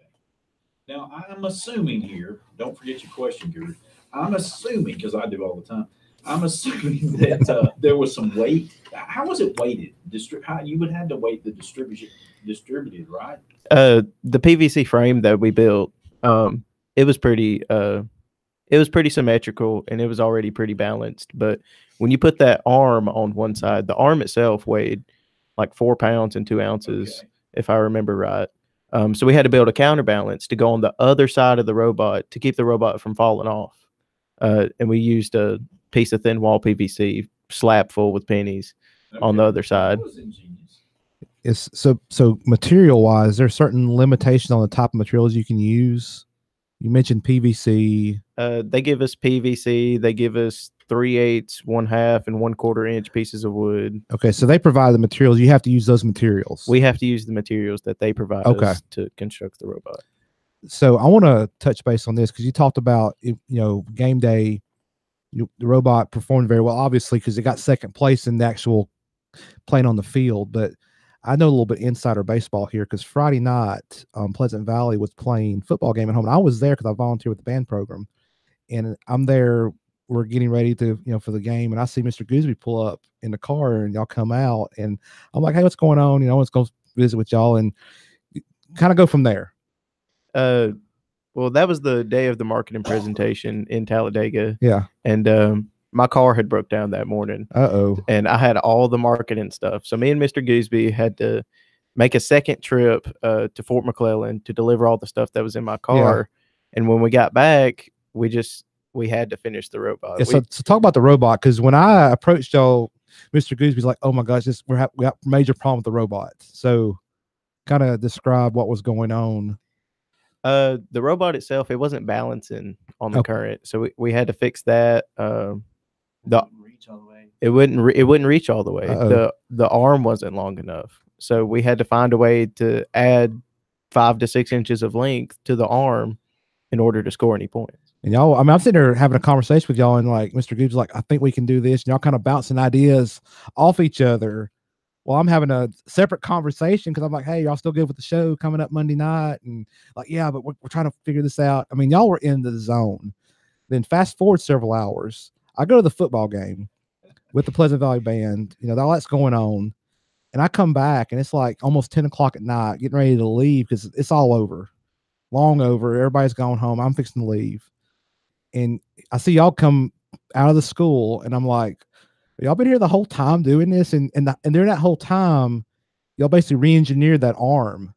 Now, I'm assuming here, don't forget your question, Guru. I'm assuming, because I do all the time, I'm assuming that there was some weight. How was it weighted? How you would have to weight the distributed, right?
The PVC frame that we built, it was pretty symmetrical and it was already pretty balanced. But when you put that arm on one side, the arm itself weighed like 4 pounds and 2 ounces, if I remember right. So we had to build a counterbalance to go on the other side of the robot to keep the robot from falling off. And we used a piece of thin wall PVC slap full with pennies on the other side.
It's so material wise, there's certain limitations on the type of materials you can use. You mentioned PVC.
They give us PVC. They give us 3/8, 1/2, and 1/4 inch pieces of wood.
Okay, so they provide the materials. You have to use those materials.
We have to use the materials that they provide us to construct the robot.
So I want to touch base on this because you talked about game day. the robot performed very well, obviously, because it got second place in the actual playing on the field. But I know a little bit insider baseball here because Friday night, Pleasant Valley was playing football game at home. And I was there because I volunteer with the band program, and I'm there. We're getting ready to, for the game, and I see Mr. Gooseby pull up in the car, and y'all come out, and I'm like, "Hey, what's going on?" Let's go visit with y'all, and kind of go from there.
Well, that was the day of the marketing presentation in Talladega.
Yeah,
and my car had broke down that morning. And I had all the marketing stuff. So me and Mr. Gooseby had to make a second trip to Fort McClellan to deliver all the stuff that was in my car. Yeah. And when we got back, we had to finish the robot.
Yeah, so talk about the robot, because when I approached y'all, Mr. Gooseby's like, "Oh my gosh, we got major problem with the robot." So kind of describe what was going on.
The robot itself, it wasn't balancing on the current, so we had to fix that. It wouldn't reach all the way. The arm wasn't long enough, so we had to find a way to add 5 to 6 inches of length to the arm in order to score any points.
And y'all, I'm sitting there having a conversation with y'all, and like Mr. Goob's like, "I think we can do this," and y'all kind of bouncing ideas off each other. Well, I'm having a separate conversation because I'm like, "Hey, y'all still good with the show coming up Monday night?" And like, "Yeah, but we're trying to figure this out." I mean, y'all were in the zone. Then fast forward several hours, I go to the football game with the Pleasant Valley Band. All that's going on, and I come back, and it's like almost 10 o'clock at night, getting ready to leave because it's all over, long over. Everybody's gone home. I'm fixing to leave, and I see y'all come out of the school, and I'm like, "Y'all been here the whole time doing this?" And during that whole time, y'all basically re-engineered that arm.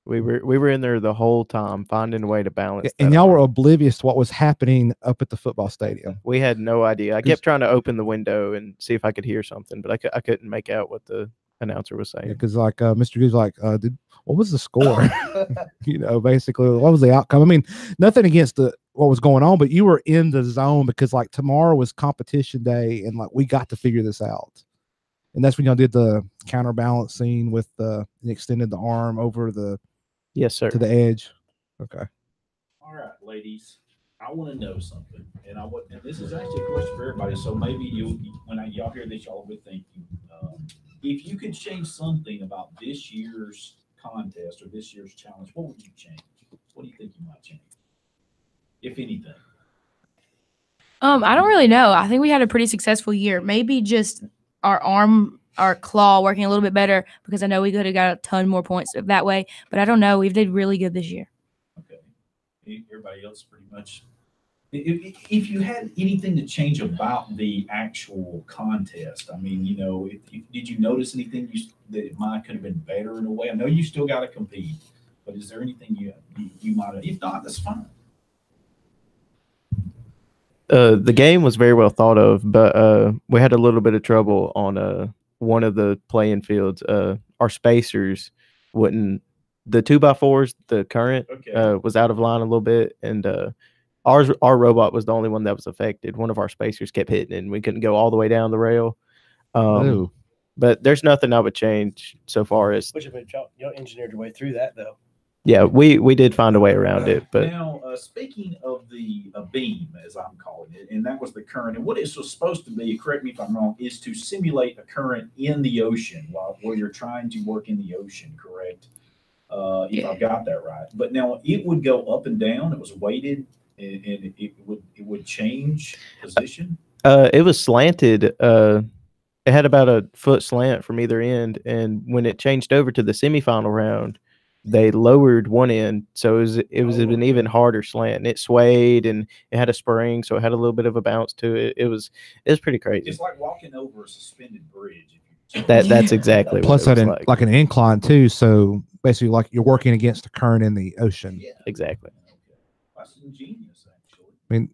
We were in there the whole time finding a way to balance.
And y'all were oblivious to what was happening up at the football stadium.
We had no idea. I kept trying to open the window and see if I could hear something, but I couldn't make out what the announcer was saying.
Because like Mr. Goose like, what was the score? Basically, what was the outcome? I mean, nothing against what was going on, but you were in the zone because like tomorrow was competition day, and like we got to figure this out. And that's when y'all did the counterbalancing with and extended the arm over the to the edge. Okay.
All right, ladies. I want to know something, and this is actually a question for everybody. So maybe when y'all hear this, y'all would think, if you could change something about this year's contest or this year's challenge, what would you change? What do you think you might change, if anything?
I don't really know. I think we had a pretty successful year. Maybe just our claw working a little bit better, because I know we could have got a ton more points that way. But I don't know. We did really good this year.
Okay. Everybody else pretty much. If you had anything to change about the actual contest, I mean, did you notice anything that it might could have been better in a way? I know you still got to compete, but is there anything you might have? If not, that's fine.
The game was very well thought of, but we had a little bit of trouble on one of the playing fields. Our spacers wouldn't. The 2x4s, the current was out of line a little bit, and our robot was the only one that was affected. One of our spacers kept hitting, and we couldn't go all the way down the rail. But there's nothing I would change so far as.
Which y'all engineered your way through that, though.
Yeah, we did find a way around it. But
now, speaking of the beam, as I'm calling it, and that was the current, and what it was supposed to be, correct me if I'm wrong, is to simulate a current in the ocean while you're trying to work in the ocean, correct? If I've got that right. But now it would go up and down. It was weighted, and it would change position.
It was slanted. It had about a foot slant from either end, and when it changed over to the semifinal round, they lowered one end, so it was an even harder slant. And it swayed, and it had a spring, so it had a little bit of a bounce to it. It was pretty crazy.
It's like walking over a suspended bridge.
That's exactly.
Plus,
what it
that like an incline too. So basically, like you're working against the current in the ocean.
Yeah.
Exactly.
That's ingenious, actually.
I mean,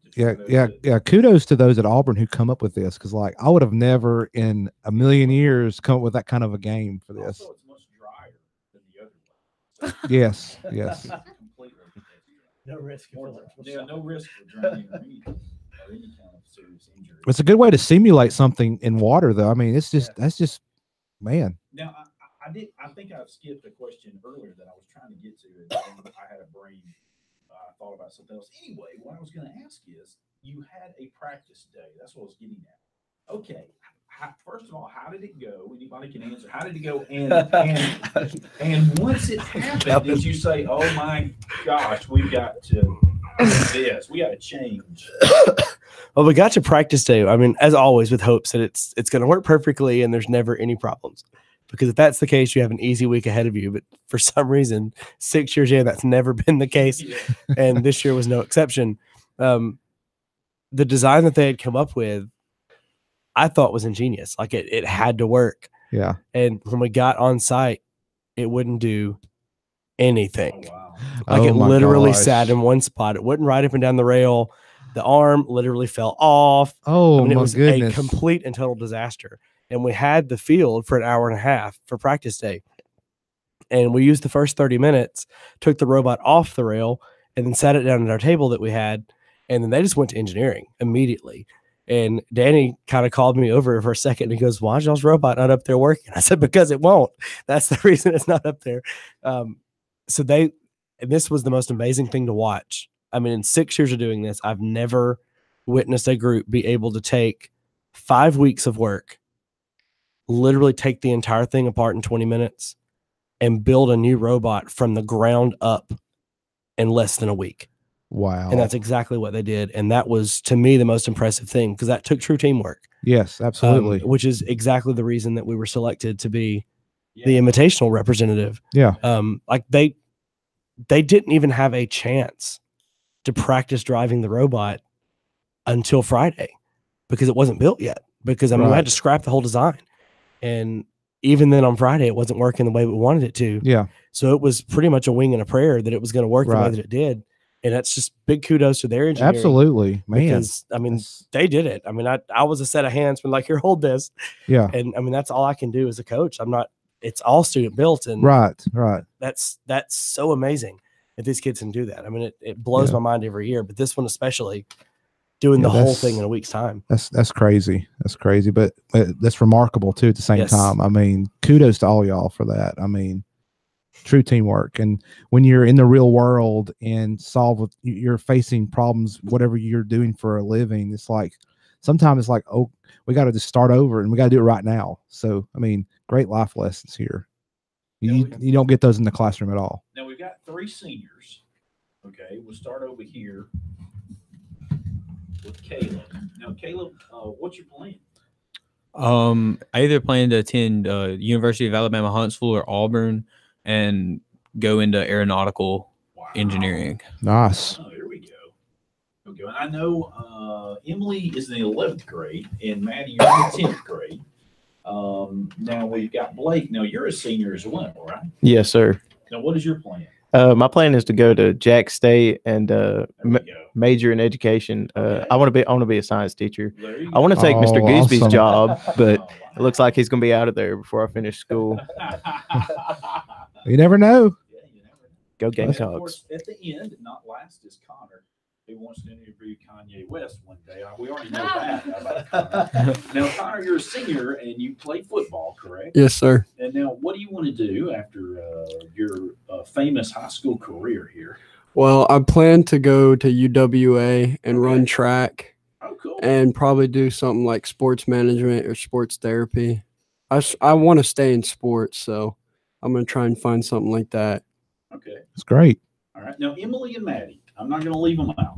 yeah. Kudos to those at Auburn who come up with this, because like I would have never in a million years come up with that kind of a game for this.
Also, it's much drier than the other one. So
yes.
Completely.
No risk.
No risk for drowning or any kind of serious injury.
It's a good way to simulate something in water, though. I mean, that's just man.
Now, I think I skipped a question earlier that I was trying to get to, and I had a brain. I thought about something else. Anyway, what I was going to ask is, you had a practice day. That's what I was getting at. Okay. First of all, how did it go? Anybody can answer. How did it go? And once it happened, did you say, "Oh my gosh, we got to do this. We got to change"?
Well, we got to practice day. I mean, as always, with hopes that it's going to work perfectly and there's never any problems. Because if that's the case, you have an easy week ahead of you. But for some reason, 6 years in, that's never been the case, and this year was no exception. The design that they had come up with, I thought was ingenious. Like it had to work.
Yeah.
And when we got on site, it wouldn't do anything.
Oh, wow.
Like it literally sat in one spot. It wouldn't ride up and down the rail. The arm literally fell off.
Oh,
I mean, it
my
was
goodness.
a complete and total disaster. And we had the field for an hour and a half for practice day. And we used the first 30 minutes, took the robot off the rail, and then sat it down at our table that we had. And then they just went to engineering immediately. And Danny kind of called me over for a second and he goes, "Why is y'all's robot not up there working?" I said, "Because it won't. That's the reason it's not up there." And this was the most amazing thing to watch. I mean, in 6 years of doing this, I've never witnessed a group be able to take 5 weeks of work, literally take the entire thing apart in 20 minutes and build a new robot from the ground up in less than a week.
Wow.
And that's exactly what they did. And that was, to me, the most impressive thing because that took true teamwork.
Yes, absolutely.
Which is exactly the reason that we were selected to be the invitational representative.
Yeah.
Like they didn't even have a chance to practice driving the robot until Friday because it wasn't built yet. Because I mean, we had to scrap the whole design. And even then on Friday, it wasn't working the way we wanted it to.
Yeah.
So it was pretty much a wing and a prayer that it was going to work the way that it did. And that's just big kudos to their engineering.
Absolutely, man.
Because I mean, they did it. I mean, I was a set of hands when like, "Here, hold this."
Yeah.
And I mean, that's all I can do as a coach. It's all student built. And
right.
That's so amazing that these kids can do that. I mean, it blows my mind every year, but this one especially, doing the whole thing in a week's time.
That's crazy. That's crazy, but that's remarkable too at the same time. I mean, kudos to all y'all for that. I mean, true teamwork. And when you're in the real world and you're facing problems, whatever you're doing for a living, it's like, sometimes it's like, oh, we got to just start over and we got to do it right now. So, I mean, great life lessons here. You don't get those in the classroom at all.
Now we've got 3 seniors. Okay. We'll start over here with Caleb. Now, Caleb, what's your plan?
I either plan to attend University of Alabama Huntsville or Auburn and go into aeronautical engineering.
Nice.
Oh, here we go. Okay, and I know Emily is in the 11th grade and Maddie, you're in the 10th grade. Now we've got Blake. Now you're a senior as well, right?
Yes, sir.
Now what is your plan?
My plan is to go to Jack State and major in education. I want to be a science teacher. I want to take Mr. Goosby's job, but it looks like he's going to be out of there before I finish school.
You never know.
Go Gamecocks.
Of course, at the end, not last, is Connor, who wants to interview Kanye West one day. We already know that. Now, Connor, you're a senior and you play football, correct?
Yes, sir.
And now, what do you want to do after your famous high school career here?
Well, I plan to go to UWA and run track.
Oh, cool.
And probably do something like sports management or sports therapy. I want to stay in sports, so I'm going to try and find something like that.
Okay.
That's great.
All right. Now, Emily and Maddie, I'm not going to leave them out.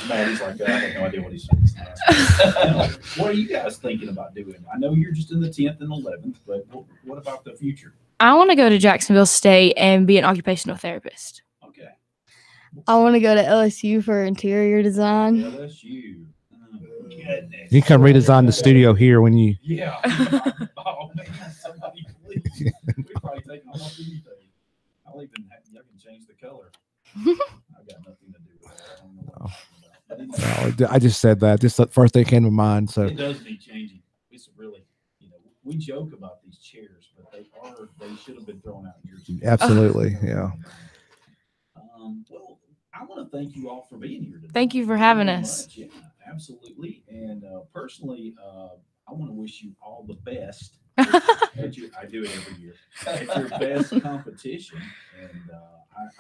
Maddie's like, I have no idea what he's saying. Now, what are you guys thinking about doing? I know you're just in the 10th and 11th, but what about the future?
I want to go to Jacksonville State and be an occupational therapist.
Okay.
I want to go to LSU for interior design.
LSU. Goodness.
You can redesign the studio here when you.
Yeah. Oh man, somebody please. We probably take almost anything. I'll even y'all can change the color. I've got nothing to do with that. I don't know what I'm talking about.
No, I just said that. Just the first thing came to mind. So
it does need changing. It's really, we joke about these chairs, but they should have been thrown out years ago.
Absolutely, yeah.
Well, I want to thank you all for being here today.
Thank you for having us.
Yeah, absolutely. And personally, I want to wish you all the best I do it every year. It's your best competition, and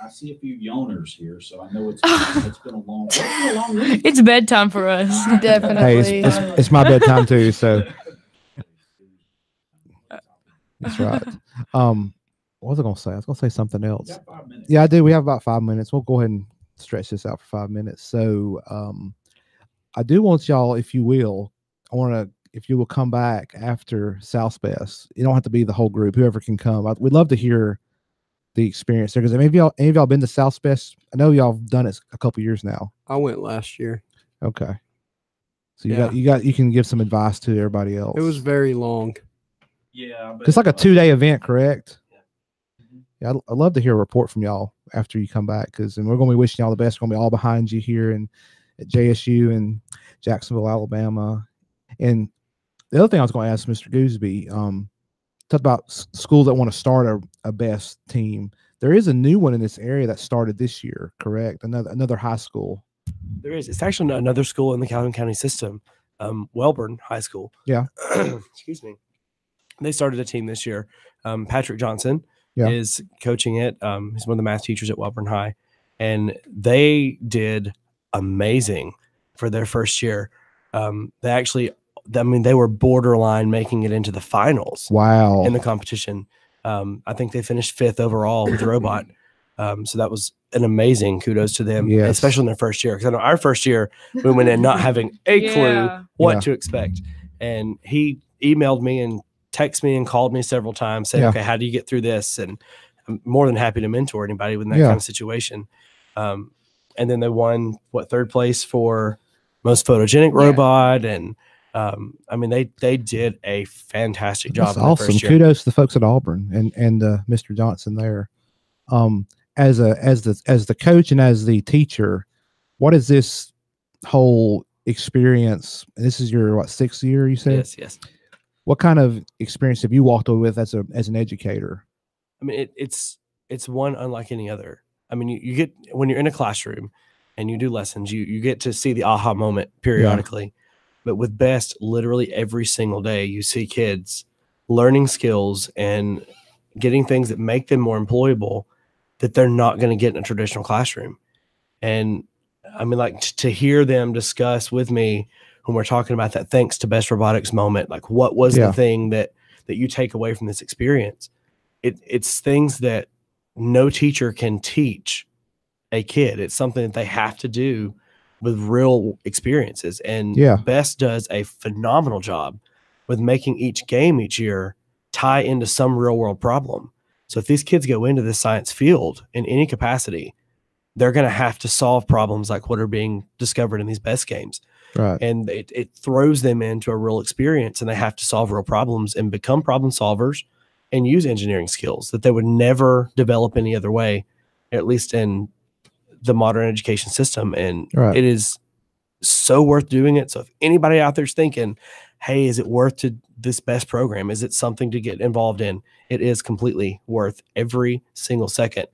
I see a few yawners here, so I know it's been a long week.
It's bedtime for us.
Definitely.
Hey, it's my bedtime too, so that's right. What was I gonna say? I was gonna say something else. Yeah, I do. We have about 5 minutes. We'll go ahead and stretch this out for 5 minutes. So I do want y'all, if you will, if you will come back after South Best. You don't have to be the whole group, whoever can come. We'd love to hear the experience there, because any of y'all been to South Best? I know y'all have done it a couple years now.
I went last year.
Okay. So you can give some advice to everybody else.
It was very long.
Yeah.
It's like a 2-day event, correct? Yeah, I'd love to hear a report from y'all after you come back, and we're going to be wishing y'all the best. We're going to be all behind you here at JSU and Jacksonville, Alabama. And the other thing I was going to ask Mr. Gooseby, talk about schools that want to start a best team. There is a new one in this area that started this year, correct? Another high school.
There is. It's actually another school in the Calhoun County system, Welborn High School.
Yeah.
Excuse me. They started a team this year. Patrick Johnson is coaching it. He's one of the math teachers at Welborn High, and they did amazing for their first year. They were borderline making it into the finals.
Wow.
In the competition. I think they finished 5th overall with the robot. So that was an amazing kudos to them, especially in their first year. Because I know our first year, we went in not having a clue what to expect. And he emailed me and texted me and called me several times saying, okay, how do you get through this? And I'm more than happy to mentor anybody in that kind of situation. And then they won, 3rd place for most photogenic robot. And I mean, they did a fantastic job.
That's awesome. Kudos to the folks at Auburn and Mr. Johnson there. As the coach and as the teacher, what is this whole experience? This is your 6th year, you said?
Yes.
What kind of experience have you walked away with as an educator?
I mean, it's one unlike any other. I mean, you get, when you're in a classroom and you do lessons, you get to see the aha moment periodically. But with BEST, literally every single day, you see kids learning skills and getting things that make them more employable that they're not going to get in a traditional classroom. And I mean, like to hear them discuss with me when we're talking about that thanks to BEST Robotics moment, like what was the thing that you take away from this experience? It's things that no teacher can teach a kid. It's something that they have to do with real experiences. And BEST does a phenomenal job with making each game each year tie into some real world problem. So if these kids go into this science field in any capacity, they're going to have to solve problems like what are being discovered in these BEST games.
Right.
And it throws them into a real experience, and they have to solve real problems and become problem solvers and use engineering skills that they would never develop any other way, at least in the modern education system. And it is so worth doing it. So if anybody out there's thinking, hey, is it worth this BEST program? Is it something to get involved in? It is completely worth every single second.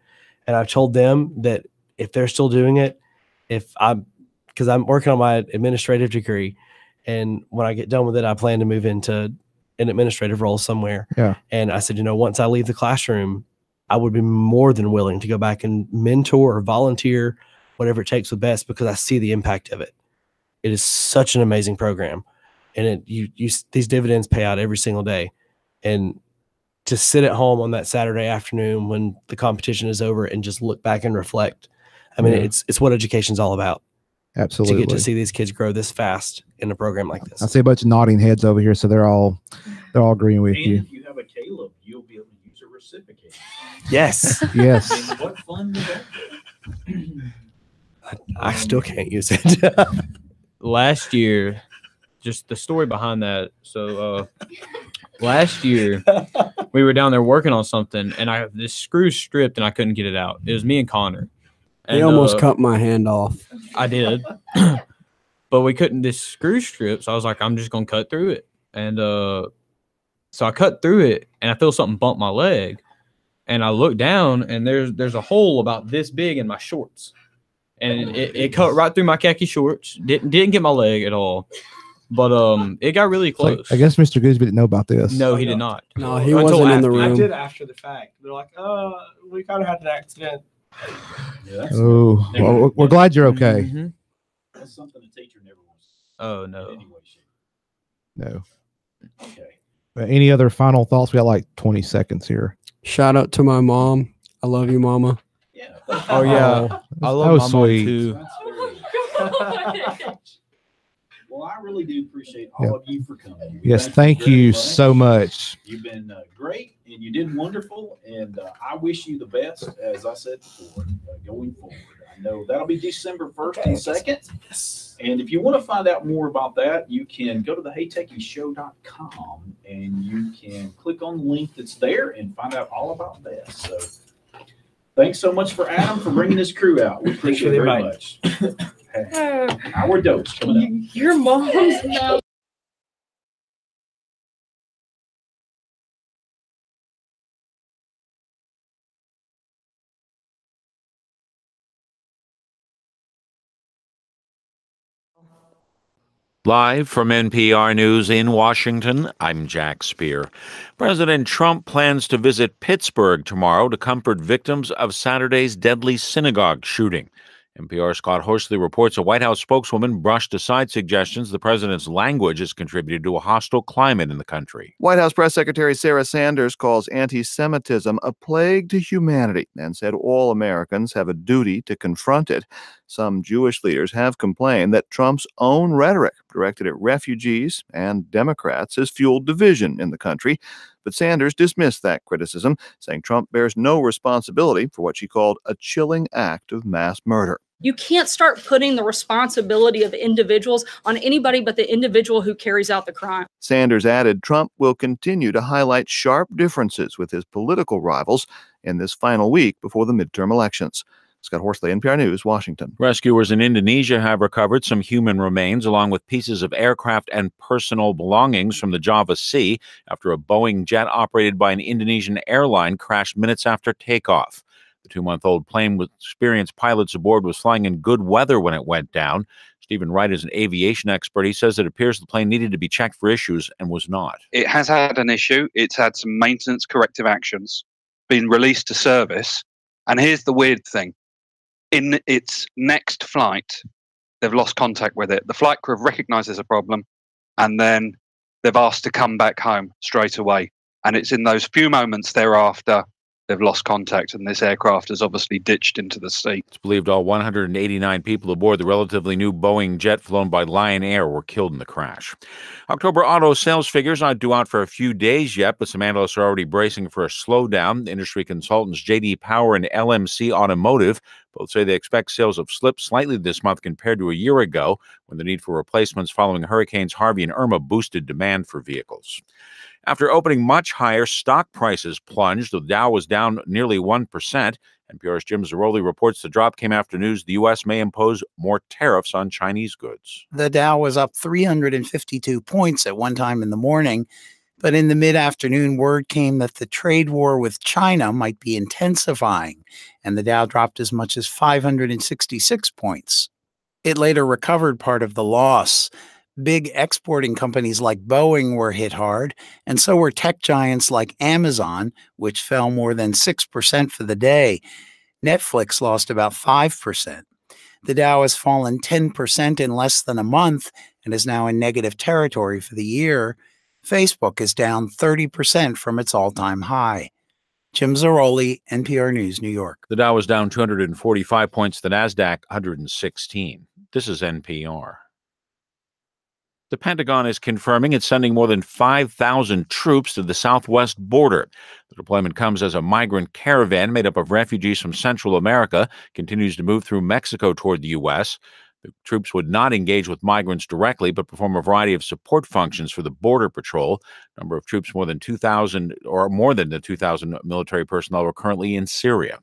And I've told them that if they're still doing it, because I'm working on my administrative degree, and when I get done with it, I plan to move into an administrative role somewhere.
Yeah.
And I said, once I leave the classroom, I would be more than willing to go back and mentor or volunteer, whatever it takes with BEST, because I see the impact of it. It is such an amazing program, and these dividends pay out every single day. And to sit at home on that Saturday afternoon when the competition is over and just look back and reflect, I mean, it's what education's all about.
Absolutely.
To get to see these kids grow this fast in a program like this.
I see a bunch of nodding heads over here, so they're all agreeing with you.
If you have a Caleb, you'll be able to use a reciprocator.
Yes.
Yes.
I mean, what fun would that be?
I still can't use it.
Last year, just the story behind that. So last year, we were down there working on something, and this screw stripped, and I couldn't get it out. It was me and Connor.
He almost cut my hand off.
I did. But we couldn't, this screw strip, so I was like, I'm just going to cut through it. And so I cut through it, and I feel something bump my leg. And I look down, and there's a hole about this big in my shorts. And it cut right through my khaki shorts. Didn't get my leg at all. But it got really close.
I guess Mr. Gooseby didn't know about this.
No, he did not.
No, he wasn't in the room.
I did after the fact. They're like, we kind of had an accident.
Yeah, well, we're glad you're okay.
Mm-hmm. That's something a teacher never wants.
Oh, no.
No.
Okay.
Any other final thoughts? We got like 20 seconds here.
Shout out to my mom. I love you, Mama.
Yeah.
Oh, yeah. I love my mom, too.
Well, I really do appreciate all of you for coming.
Yes, thank you so much.
You've been great, and you did wonderful, and I wish you the best, as I said before, going forward. I know that'll be December 1st and 2nd. Yes. And if you want to find out more about that, you can go to the HeyTechiesShow.com, and you can click on the link that's there and find out all about that. So thanks so much for Adam for bringing this crew out. We appreciate it very much. Our dose coming up.
Your mom's now.
Live from NPR News in Washington, I'm Jack Speer. President Trump plans to visit Pittsburgh tomorrow to comfort victims of Saturday's deadly synagogue shooting. NPR's Scott Horsley reports a White House spokeswoman brushed aside suggestions the president's language has contributed to a hostile climate in the country.
White House Press Secretary Sarah Sanders calls anti-Semitism a plague to humanity and said all Americans have a duty to confront it. Some Jewish leaders have complained that Trump's own rhetoric directed at refugees and Democrats has fueled division in the country. But Sanders dismissed that criticism, saying Trump bears no responsibility for what she called a chilling act of mass murder.
You can't start putting the responsibility of individuals on anybody but the individual who carries out the crime.
Sanders added Trump will continue to highlight sharp differences with his political rivals in this final week before the midterm elections. Scott Horsley, NPR News, Washington.
Rescuers in Indonesia have recovered some human remains along with pieces of aircraft and personal belongings from the Java Sea after a Boeing jet operated by an Indonesian airline crashed minutes after takeoff. The 2-month-old plane with experienced pilots aboard was flying in good weather when it went down. Stephen Wright is an aviation expert. He says it appears the plane needed to be checked for issues and was not.
It has had an issue. It's had some maintenance corrective actions, been released to service. And here's the weird thing. In its next flight, they've lost contact with it. The flight crew have recognized there's a problem, and then they've asked to come back home straight away. And it's in those few moments thereafter they've lost contact, and this aircraft is obviously ditched into the sea.
It's believed all 189 people aboard the relatively new Boeing jet flown by Lion Air were killed in the crash. October auto sales figures aren't due out for a few days yet, but some analysts are already bracing for a slowdown. Industry consultants J.D. Power and LMC Automotive both say they expect sales have slipped slightly this month compared to a year ago, when the need for replacements following Hurricanes Harvey and Irma boosted demand for vehicles. After opening much higher, stock prices plunged. The Dow was down nearly 1%. NPR's Jim Zaroli reports the drop came after news the U.S. may impose more tariffs on Chinese goods.
The Dow was up 352 points at one time in the morning, but in the mid-afternoon, word came that the trade war with China might be intensifying, and the Dow dropped as much as 566 points. It later recovered part of the loss. Big exporting companies like Boeing were hit hard, and so were tech giants like Amazon, which fell more than 6% for the day. Netflix lost about 5%. The Dow has fallen 10% in less than a month and is now in negative territory for the year. Facebook is down 30% from its all-time high. Jim Zaroli, NPR News, New York.
The Dow was down 245 points, the NASDAQ 116. This is NPR. The Pentagon is confirming it's sending more than 5,000 troops to the southwest border. The deployment comes as a migrant caravan made up of refugees from Central America continues to move through Mexico toward the U.S. The troops would not engage with migrants directly, but perform a variety of support functions for the Border Patrol. Number of troops more than 2,000 or more than the 2,000 military personnel are currently in Syria.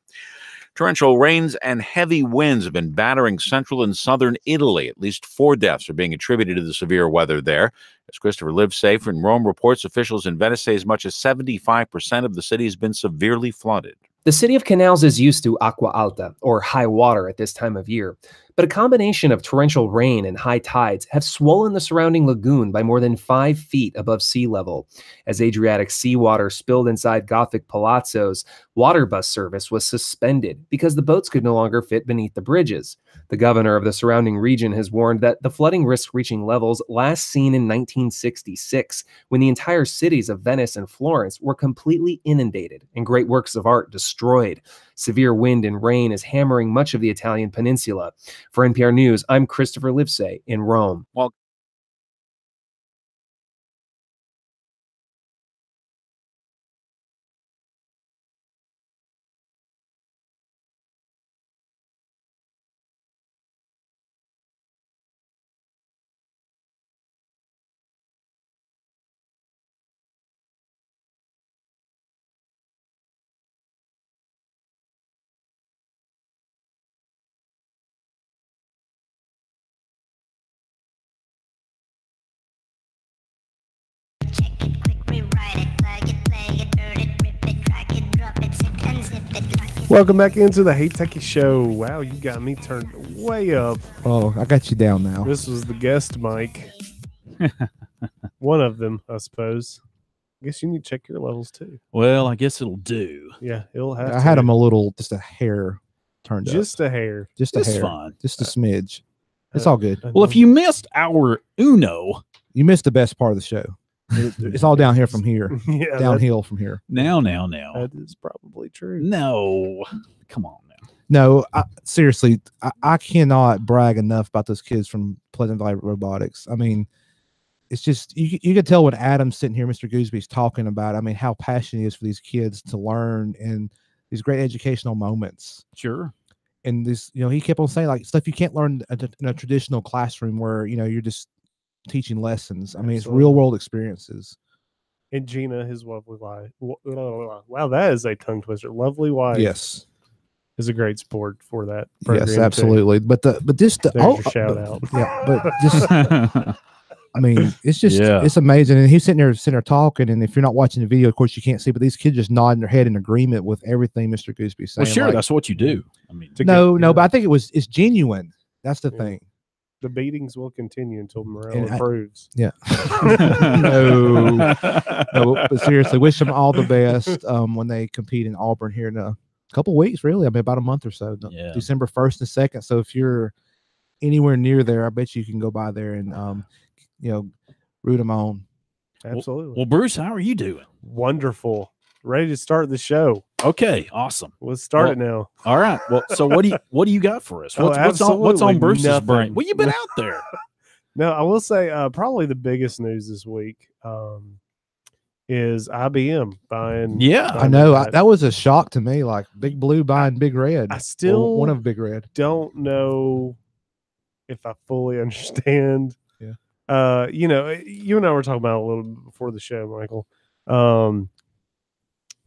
Torrential rains and heavy winds have been battering central and southern Italy. At least 4 deaths are being attributed to the severe weather there. As Christopher Lives safe in Rome reports, officials in Venice say as much as 75% of the city has been severely flooded.
The city of Canals is used to acqua alta, or high water, at this time of year.
but a combination of torrential rain and high tides have swollen the surrounding lagoon by more than 5 feet above sea level. As Adriatic seawater spilled inside Gothic palazzos, water bus service was suspended because the boats could no longer fit beneath the bridges. The governor of the surrounding region has warned that the flooding risks reaching levels last seen in 1966, when the entire cities of Venice and Florence were completely inundated and great works of art destroyed. Severe wind and rain is hammering much of the Italian peninsula. For NPR News, I'm Christopher Livesay in Rome.
Well,
Welcome back into the Hey Techie Show. Wow, you got me turned way up.
Oh, I got you down now.
This was the guest mic. One of them, I suppose. I guess you need to check your levels too.
Well, I guess it'll do.
Yeah, it'll have
I had them a little, just a hair turned
just
up.
a hair.
Just a
It's
hair.
fine.
Just a smidge. It's all good.
Well, if you missed our Uno,
you missed the best part of the show. It's all down here from here.
Yeah,
downhill from here.
Now.
That is probably true.
No. Come on now.
No, seriously, I cannot brag enough about those kids from Pleasant Valley Robotics. I mean, it's just, you can tell when Adam's sitting here, Mr. Goosby's talking about, I mean, how passionate he is for these kids to learn and these great educational moments.
Sure.
And this, he kept on saying like stuff you can't learn in a traditional classroom where, you're just teaching lessons. I mean, it's real world experiences.
And Gina, his lovely wife. Wow, that is a tongue twister. Lovely wife.
Yes.
Is a great sport for that program.
Yes, absolutely.
Too.
But
There's your shout out.
Yeah, but just I mean, it's just it's amazing. And he's sitting there talking, and if you're not watching the video, of course you can't see, but these kids just nodding their head in agreement with everything Mr. Gooseby's saying.
Well, sure,
like,
that's what you do. I mean,
but I think it's genuine. That's the thing.
The beatings will continue until morale improves.
Yeah. no, but seriously, wish them all the best when they compete in Auburn here in a couple of weeks, really. I mean, about a month or so.
Yeah. December
1st and 2nd. So if you're anywhere near there, I bet you can go by there and root them on.
Absolutely.
Well, Bruce, how are you doing?
Wonderful. Ready to start the show.
Okay, awesome.
Let's start it now.
All right. Well, so what do you got for us? What's on Bruce's brain? Well, you've been out there.
No, I will say probably the biggest news this week is IBM buying.
Yeah, I know. That was a shock to me. Like Big Blue buying Big Red.
I still
one of Big Red.
Don't know if I fully understand.
Yeah.
You and I were talking about it a little bit before the show, Michael.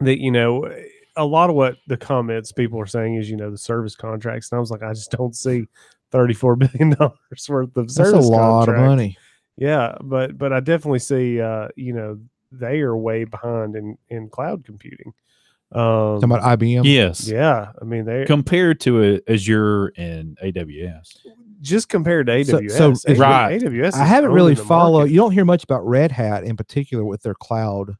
That a lot of what the comments people are saying is the service contracts, and I was like, I just don't see $34 billion worth of service.
That's a lot of money.
Yeah, but I definitely see they are way behind in cloud computing.
Talking about IBM?
Yes.
Yeah. I mean, they
compared to Azure and AWS.
Just compared to AWS.
So
right.
AWS.
I haven't really followed. You don't hear much about Red Hat in particular with their cloud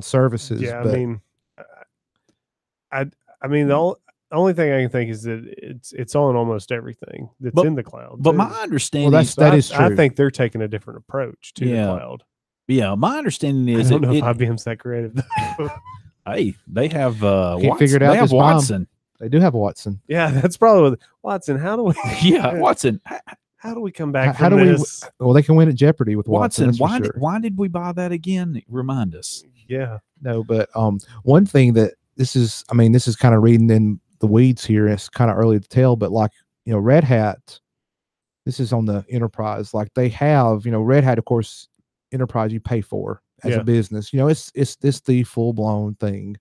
services.
Yeah,
but
I mean the only thing I can think is that it's on almost everything that's in the cloud.
But my understanding,
that is true.
I think they're taking a different approach to the cloud.
Yeah, my understanding is
I don't know if IBM's that creative.
Hey, they have
Watson. Figured out
they have Watson.
They do have Watson.
Yeah, that's probably what Watson. How do we?
Yeah, Watson.
How do we come back?
How do
this?
Well, they can win at Jeopardy with Watson.
Why did we buy that again? Remind us.
Yeah.
No, but one thing that this is kind of reading in the weeds here. It's kind of early to tell, but like Red Hat. This is on the enterprise. Like they have Red Hat, of course, enterprise you pay for as a business. It's the full blown thing.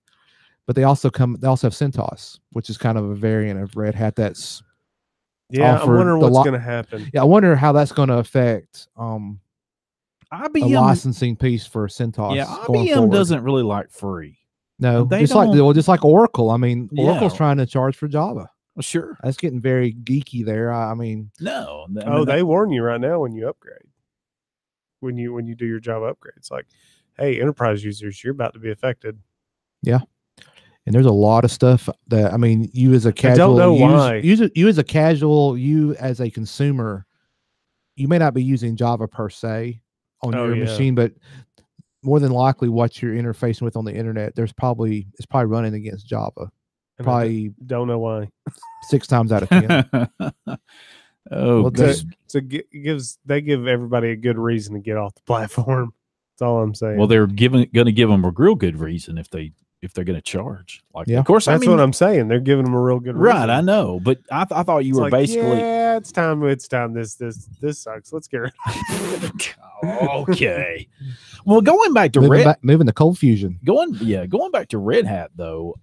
But they also have CentOS, which is kind of a variant of Red Hat that's
I'm wondering what's going to happen.
Yeah, I wonder how that's going to affect
IBM
a licensing piece for CentOS.
Yeah, IBM doesn't really like free.
No, just like Oracle. I mean, Oracle's trying to charge for Java.
Well, sure.
That's getting very geeky there. I mean,
no.
They warn you right now when you upgrade. When you do your job upgrades, like, hey, enterprise users, you're about to be affected.
Yeah. And there's a lot of stuff that, I mean, you as a casual, you as a casual, you as a consumer, you may not be using Java per se on your machine, but more than likely what you're interfacing with on the internet, it's probably running against Java.
And
probably
don't know why.
6 times out of 10.
Oh,
well, they give everybody a good reason to get off the platform. That's all I'm saying.
Well, they're going to give them a real good reason if they're going to charge. Like, of course,
that's what I'm saying. They're giving them a real good reason.
Right, I know, but I thought you were basically.
Yeah, it's time. This sucks. Let's get rid of it.
Okay. Well, going back to
moving to Cold Fusion.
Going back to Red Hat though,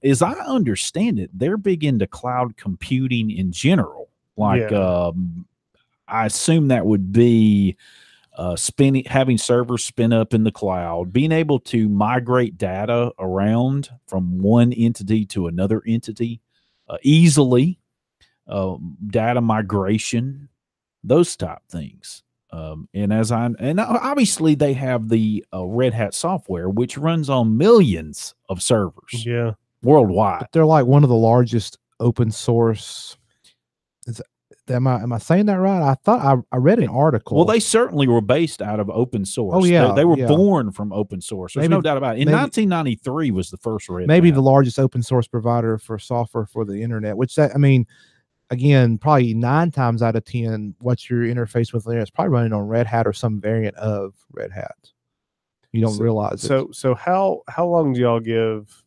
as I understand it, they're big into cloud computing in general. Like, I assume that would be having servers spin up in the cloud, being able to migrate data around from one entity to another entity easily, data migration, those type things. And obviously they have the Red Hat software, which runs on millions of servers, worldwide.
But they're like one of the largest open source. Am I saying that right? I thought I read an article.
Well, they certainly were based out of open source.
Oh yeah,
they were born from open source. There's no doubt about it. In 1993 was the first Red
Maybe
Hat.
the largest open source provider for software for the internet. Which again, probably 9 times out of 10, what your interface with the internet is probably running on Red Hat or some variant of Red Hat. You don't realize it.
So how long do y'all give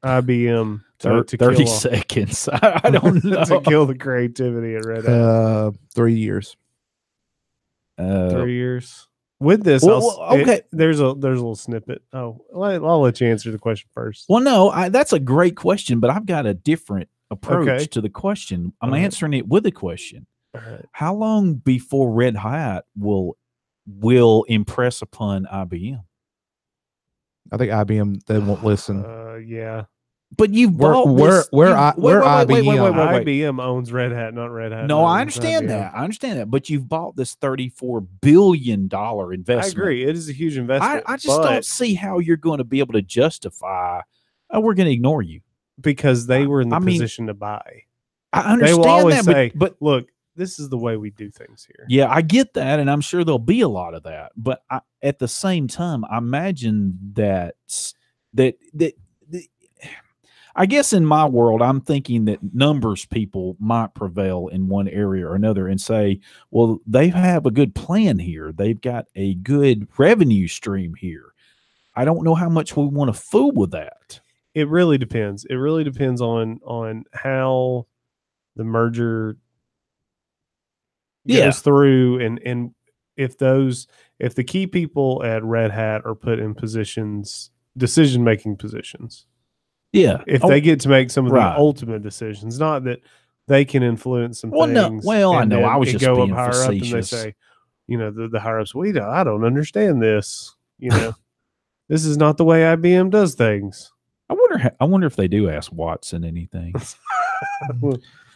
IBM?
30 seconds. I don't know.
To kill the creativity at Red Hat.
3 years.
3 years. With this,
okay.
There's a little snippet. Oh, I'll let you answer the question first.
Well, no, that's a great question, but I've got a different approach to the question. I'm answering it with a question. How long before Red Hat will impress upon IBM?
I think IBM, they won't listen.
Yeah.
But you've bought
IBM owns Red Hat, not Red Hat.
No, I understand that. But you've bought this $34 billion investment.
I agree. It is a huge investment.
I just don't see how you're going to be able to justify, we're going to ignore you.
Because they were in the position to buy.
I understand
they will always
that,
say, but look, this is the way we do things here.
Yeah, I get that, and I'm sure there'll be a lot of that. But at the same time, I imagine that I guess in my world, I'm thinking that numbers people might prevail in one area or another and say, well, they have a good plan here. They've got a good revenue stream here. I don't know how much we want to fool with that.
It really depends. It really depends on how the merger goes through and if the key people at Red Hat are put in decision-making positions.
Yeah.
If they get to make some of the ultimate decisions, not that they can influence some things.
I know. I was just
go
being
up higher
facetious.
up and they say, the higher ups, I don't understand this. This is not the way IBM does things.
I wonder if they do ask Watson anything.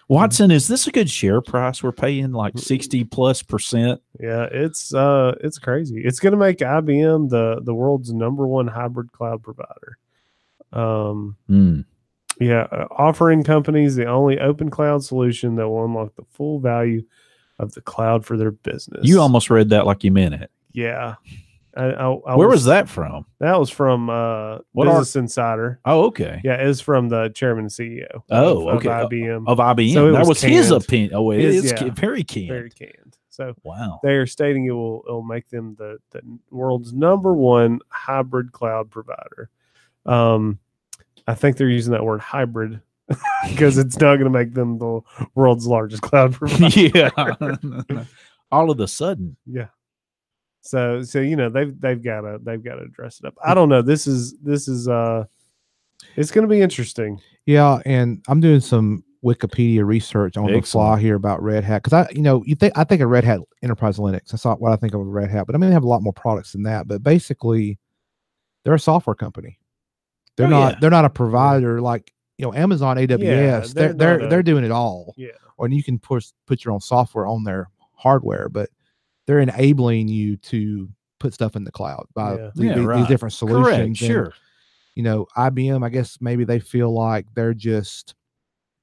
Watson, is this a good share price? We're paying like 60+%.
Yeah, it's crazy. It's going to make IBM the world's #1 hybrid cloud provider. Offering companies the only open cloud solution that will unlock the full value of the cloud for their business.
You almost read that like you meant it.
Yeah.
Where was that from?
That was from Business Insider.
Oh, okay.
Yeah, it's from the chairman and CEO.
Of
IBM.
Of IBM.
So
that was his
canned.
opinion. Oh, it is very canned.
Very canned. So
wow,
they are stating it'll make them the world's #1 hybrid cloud provider. I think they're using that word hybrid because it's not going to make them the world's largest cloud provider.
Yeah. All of a sudden.
Yeah. So they've got to dress it up. I don't know. This is it's going to be interesting.
Yeah, and I'm doing some Wikipedia research on the fly here about Red Hat because I think of Red Hat Enterprise Linux. That's not what I think of Red Hat, but I mean they have a lot more products than that. But basically, they're a software company. They're not a provider like Amazon AWS, they're doing it all.
Yeah.
Or you can put your own software on their hardware, but they're enabling you to put stuff in the cloud by these different solutions.
Correct, sure.
IBM, I guess maybe they feel like they're just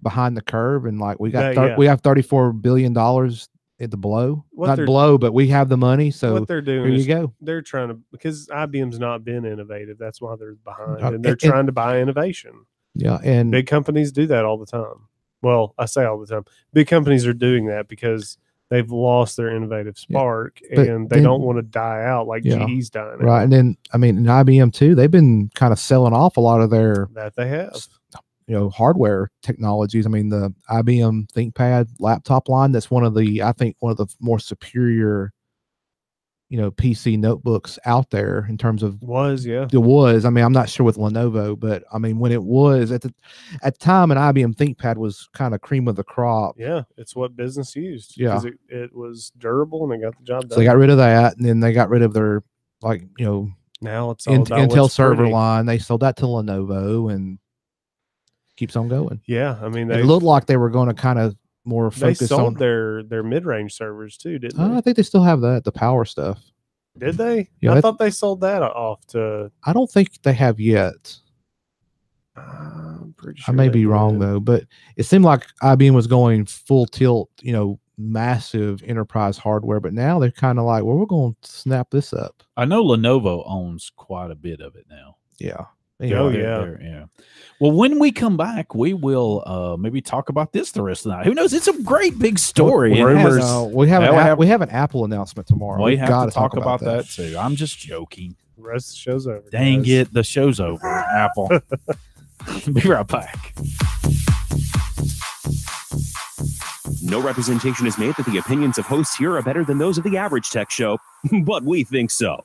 behind the curve, and like we have $34 billion at the blow. Not blow, but we have the money. So
what they're doing
here
is
you go.
They're trying to, because IBM's not been innovative. That's why they're behind, and they're trying to buy innovation.
Yeah, and
big companies do that all the time. Well, I say all the time. Big companies are doing that because they've lost their innovative spark, and they don't want to die out like GE's dying out.
Right, and then in IBM too, they've been kind of selling off a lot of their
that they have.
Hardware technologies. I mean, the IBM ThinkPad laptop line, that's one of the more superior, PC notebooks out there in terms of
it was.
I mean, I'm not sure with Lenovo, but I mean, when it was at the time, an IBM ThinkPad was kind of cream of the crop.
Yeah, it's what business used.
Yeah,
because it was durable and they got the job done.
So they got rid of that, and then they got rid of their
now it's all about
Intel server line. They sold that to Lenovo, and keeps on going.
Yeah, I mean,
it looked like they were going to kind of more focus
they sold
on
their mid-range servers too, didn't they?
I think they still have the power stuff.
Did they?
Yeah,
I thought they sold that off to.
I don't think they have yet.
I'm pretty sure
I may be wrong though, but it seemed like IBM was going full tilt, massive enterprise hardware, but now they're kind of like, well, we're going to snap this up.
I know Lenovo owns quite a bit of it now.
Yeah.
Yeah. Well, when we come back, we will maybe talk about this the rest of the night. Who knows? It's a great big story.
We have an Apple announcement tomorrow.
We have to talk about that too. I'm just joking.
The rest of the show's over.
Dang it, the show's over. Apple. Be right back.
No representation is made that the opinions of hosts here are better than those of the average tech show, but we think so.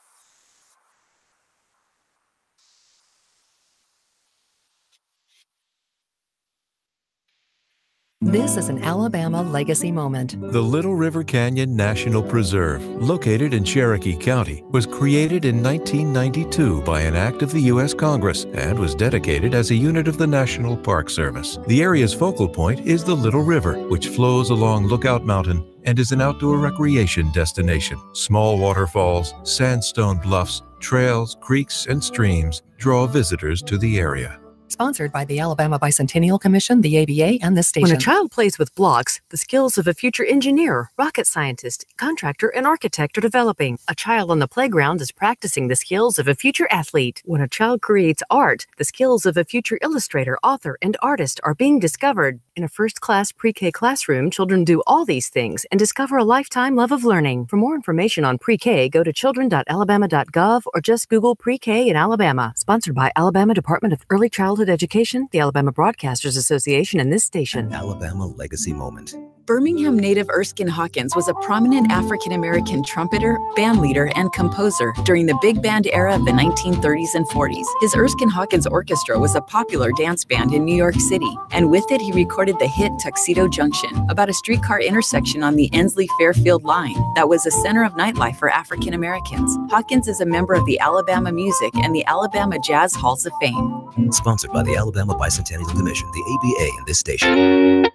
This is an Alabama legacy moment.
The Little River Canyon National Preserve, located in Cherokee County, was created in 1992 by an act of the U.S. Congress and was dedicated as a unit of the National Park Service. The area's focal point is the Little River, which flows along Lookout Mountain and is an outdoor recreation destination. Small waterfalls, sandstone bluffs, trails, creeks, and streams draw visitors to the area.
Sponsored by the Alabama Bicentennial Commission, the ABA, and this station.
When a child plays with blocks, the skills of a future engineer, rocket scientist, contractor, and architect are developing. A child on the playground is practicing the skills of a future athlete. When a child creates art, the skills of a future illustrator, author, and artist are being discovered. In a first-class pre-K classroom, children do all these things and discover a lifetime love of learning. For more information on pre-K, go to children.alabama.gov or just Google pre-K in Alabama. Sponsored by Alabama Department of Early Childhood Education, the Alabama Broadcasters Association, and this station.
An Alabama legacy moment.
Birmingham native Erskine Hawkins was a prominent African-American trumpeter, bandleader, and composer during the big band era of the 1930s and 40s. His Erskine Hawkins Orchestra was a popular dance band in New York City, and with it he recorded the hit Tuxedo Junction, about a streetcar intersection on the Ensley-Fairfield line that was a center of nightlife for African Americans. Hawkins is a member of the Alabama Music and the Alabama Jazz Halls of Fame.
Sponsored by the Alabama Bicentennial Commission, the ABA, and this station.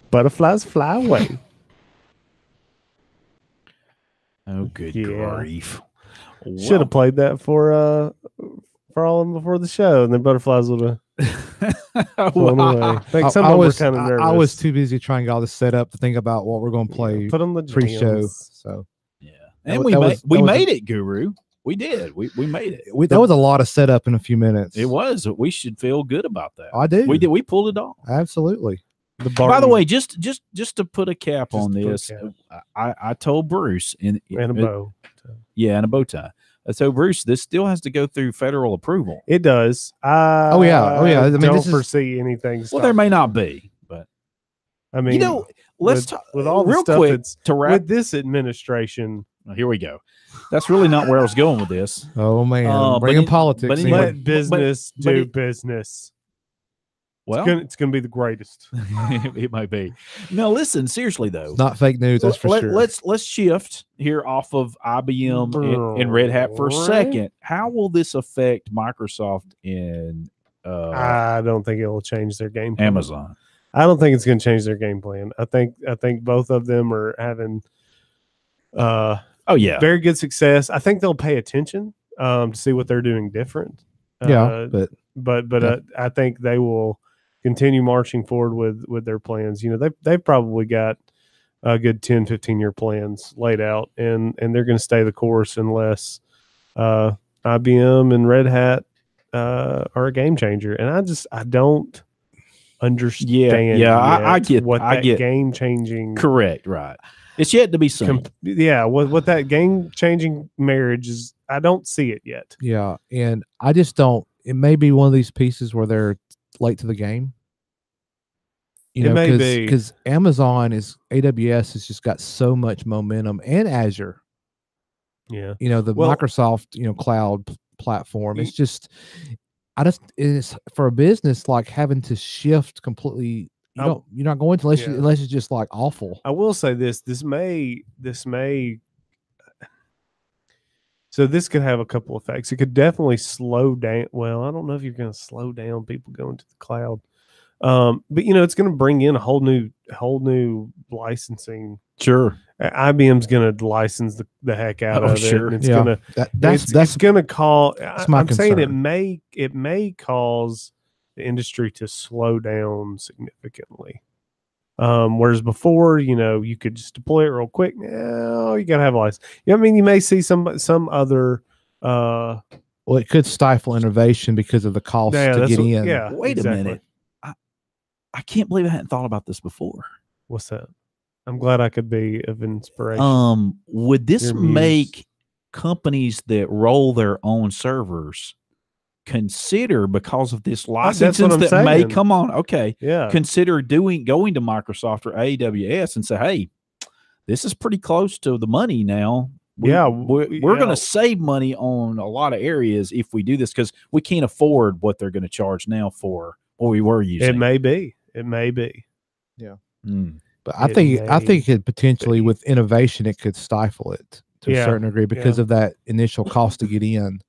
Butterflies fly away.
Oh, good grief!
Should have played that for all of them before the show, and then butterflies would have flown away. I think some of them were kind of nervous.
I was too busy trying to get all this set up to think about what we're going to play.
Put on the
pre-show.
jams.
So
and we made it, Guru. We did. We made it.
That was a lot of setup in a few minutes.
It was. We should feel good about that.
I do.
We did. We pulled it off.
Absolutely.
By the way, just to put a cap on this, I told Bruce and
a bow.
Yeah, and a bow tie. So Bruce, this still has to go through federal approval.
It does.
Oh yeah. I mean,
don't foresee anything.
Well, there may not be, but
I mean,
let's talk
with all the
real
stuff
quick
that's
to wrap.
with this administration.
Here we go. That's really not where I was going with this.
Oh man, bringing politics.
But let business do business.
Well,
it's gonna be the greatest.
It might be. No, listen, seriously though,
it's not fake news. That's for sure.
Let's shift here off of IBM and Red Hat for a second. How will this affect Microsoft and
I don't think it will change their game plan.
Amazon?
I don't think it's going to change their game plan. I think both of them are having very good success. I think they'll pay attention to see what they're doing different. But I think they will continue marching forward with their plans. They've probably got a good 10, 15-year plans laid out, and they're going to stay the course unless IBM and Red Hat are a game changer. And I don't understand.
I get
what
I
that
get
game changing.
Correct, right? It's yet to be seen.
What that game changing marriage is. I don't see it yet.
Yeah, and I just don't. It may be one of these pieces where they're late to the game.
It may be
because AWS has just got so much momentum, and Azure.
Yeah,
the Microsoft cloud platform. It's just, it's for a business like having to shift completely. You're not going to unless it's just like awful.
I will say this may. So this could have a couple effects. It could definitely slow down. Well, I don't know if you're going to slow down people going to the cloud. But it's going to bring in a whole new licensing.
Sure.
IBM's going to license the heck out of it.
Sure.
And it's going to call. I'm saying it may cause the industry to slow down significantly. Whereas before, you could just deploy it real quick. Now you got to have a license. You may see some other.
Well, it could stifle innovation because of the cost to get in.
Yeah.
Wait a minute. I can't believe I hadn't thought about this before.
What's that? I'm glad I could be of inspiration.
Would this make companies that roll their own servers consider, because of this license that may come on? Okay.
Yeah.
Consider going to Microsoft or AWS and say, hey, this is pretty close to the money now. We're going to save money on a lot of areas if we do this, because we can't afford what they're going to charge now for what we were using.
It may be.
Yeah. But I think it potentially, with innovation, it could stifle it to a certain degree because of that initial cost to get in.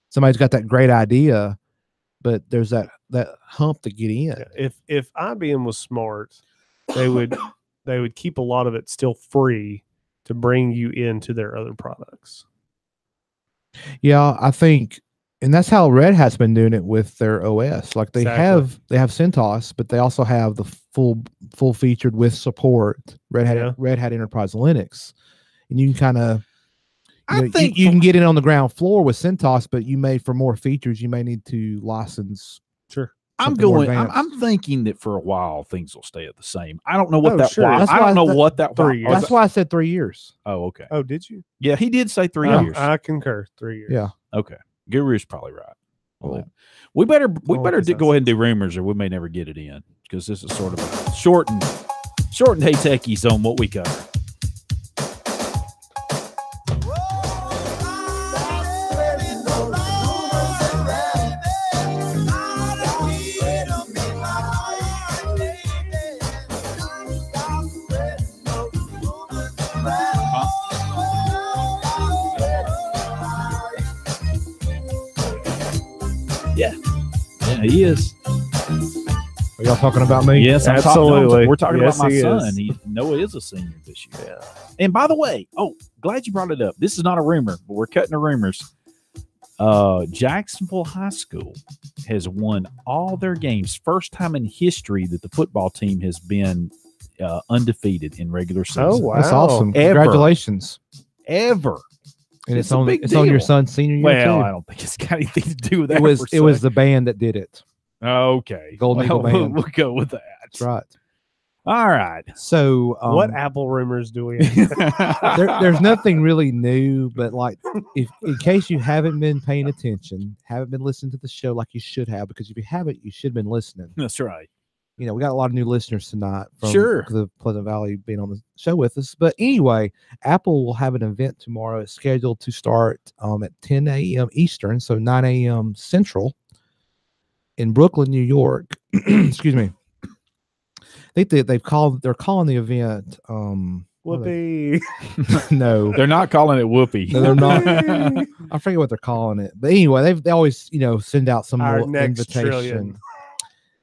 Somebody's got that great idea, but there's that hump to get in.
If IBM was smart, they would keep a lot of it still free to bring you into their other products.
Yeah, I think, and that's how Red Hat's been doing it with their OS. Like they have CentOS, but they also have the full featured with support Red Hat Enterprise Linux, and you can kind of. You can get in on the ground floor with CentOS, but for more features, you may need to license.
Sure.
I'm thinking that for a while things will stay the same. I don't know what that. Sure. I don't know what that
3 years. That's why I said 3 years.
Oh, okay.
Oh, did you?
Yeah, he did say 3 years.
I concur. 3 years.
Yeah.
Okay. Guru's probably right. Well, we better go ahead and do rumors, or we may never get it in, because this is sort of a shortened Hey Techies on what we cover. Yeah, he is.
Are y'all talking about me?
Yes,
absolutely.
We're talking about my son. Noah is a senior this year.
Yeah.
And by the way, glad you brought it up. This is not a rumor, but we're cutting the rumors. Jacksonville High School has won all their games. First time in history that the football team has been undefeated in regular season.
Oh, wow.
That's awesome. Congratulations.
Ever.
And it's on your son's senior year too.
Well, I don't think it's got anything to do with that.
It was the band that did it.
Okay.
Golden Eagle Band.
We'll go with that.
That's right.
All right.
So
what Apple rumors do we have?
There's nothing really new, but like if in case you haven't been paying attention, haven't been listening to the show like you should have, because if you haven't, you should have been listening.
That's right.
We got a lot of new listeners tonight from
Sure.
the Pleasant Valley being on the show with us. But anyway, Apple will have an event tomorrow. It's scheduled to start at 10 a.m. Eastern, so 9 a.m. Central in Brooklyn, New York. Excuse me. I think they're calling the event
Whoopee.
No,
they're not calling it Whoopee.
No, they're not. I forget what they're calling it, but anyway, they always send out some
Our
little
next
invitation.
trillion.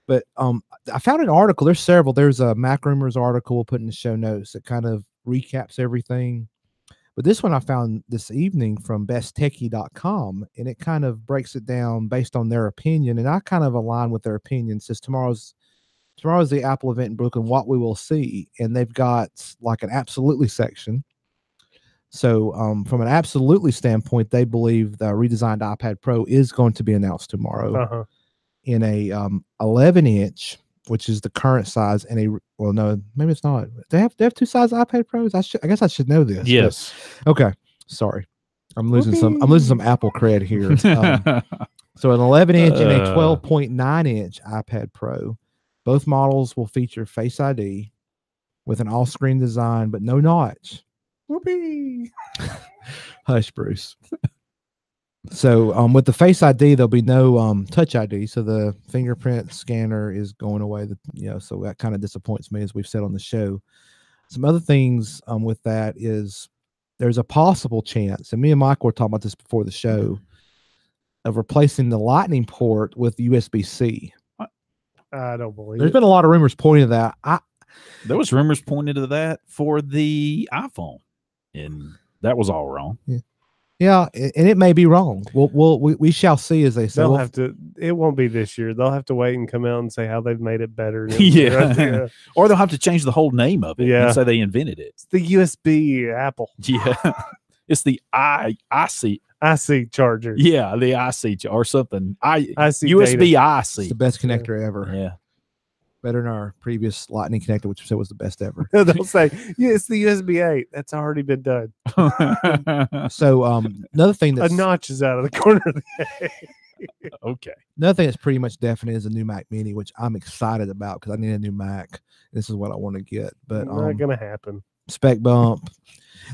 But I found an article. There's several. There's a Mac Rumors article we'll put in the show notes that kind of recaps everything. But this one I found this evening from besttechie.com, and it kind of breaks it down based on their opinion, and I kind of align with their opinion. It says tomorrow's the Apple event in Brooklyn, what we will see. And they've got like an absolutely section. So from an absolutely standpoint, they believe the redesigned iPad Pro is going to be announced tomorrow in a 11-inch, which is the current size, and no, maybe it's not. They have two size iPad Pros. I guess I should know this.
Yes.
Okay. Sorry. I'm losing some Apple cred here. So an 11-inch and a 12.9-inch iPad Pro. Both models will feature Face ID with an all-screen design, but no notch.
Whoopee!
Hush, Bruce. So with the Face ID, there'll be no Touch ID. So the fingerprint scanner is going away. So that kind of disappoints me, as we've said on the show. Some other things with that is there's a possible chance, and me and Michael were talking about this before the show, of replacing the Lightning port with USB-C.
I don't believe
There's been a lot of rumors pointing to that.
There was rumors pointing to that for the iPhone, and that was all wrong.
Yeah, and it may be wrong. We shall see, as they say.
They'll have to. It won't be this year. They'll have to wait and come out and say how they've made it better.
Yeah, or they'll have to change the whole name of it and say they invented it.
It's the USB Apple.
Yeah, it's the IC
charger.
Yeah, the IC or something.
IC
USB
data.
IC.
It's the best connector ever.
Yeah.
Better than our previous Lightning connector, which we said was the best ever.
They'll say, yeah, it's the USB 8. That's already been done.
So another thing
a notch is out of the corner of the eye.
Okay.
Another thing that's pretty much definite is a new Mac Mini, which I'm excited about because I need a new Mac. This is what I want to get. But
not gonna happen.
Spec bump.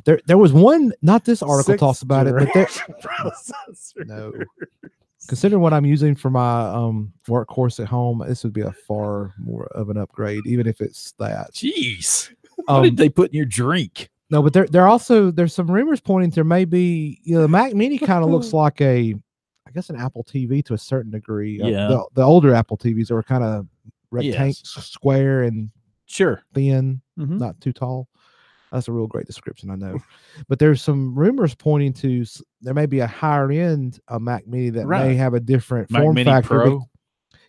There was one, not this article talks about it, but no. Considering what I'm using for my workhorse at home, this would be a far more of an upgrade, even if it's that.
Jeez. What did they put in your drink?
No, but there's some rumors pointing there may be, the Mac Mini kind of looks like I guess an Apple TV to a certain degree.
Yeah.
The older Apple TVs are kind of rectangular, square and thin, not too tall. That's a real great description, I know. But there's some rumors pointing to there may be a higher end Mac Mini that may have a different
Mac
form
Mini
factor.
Pro?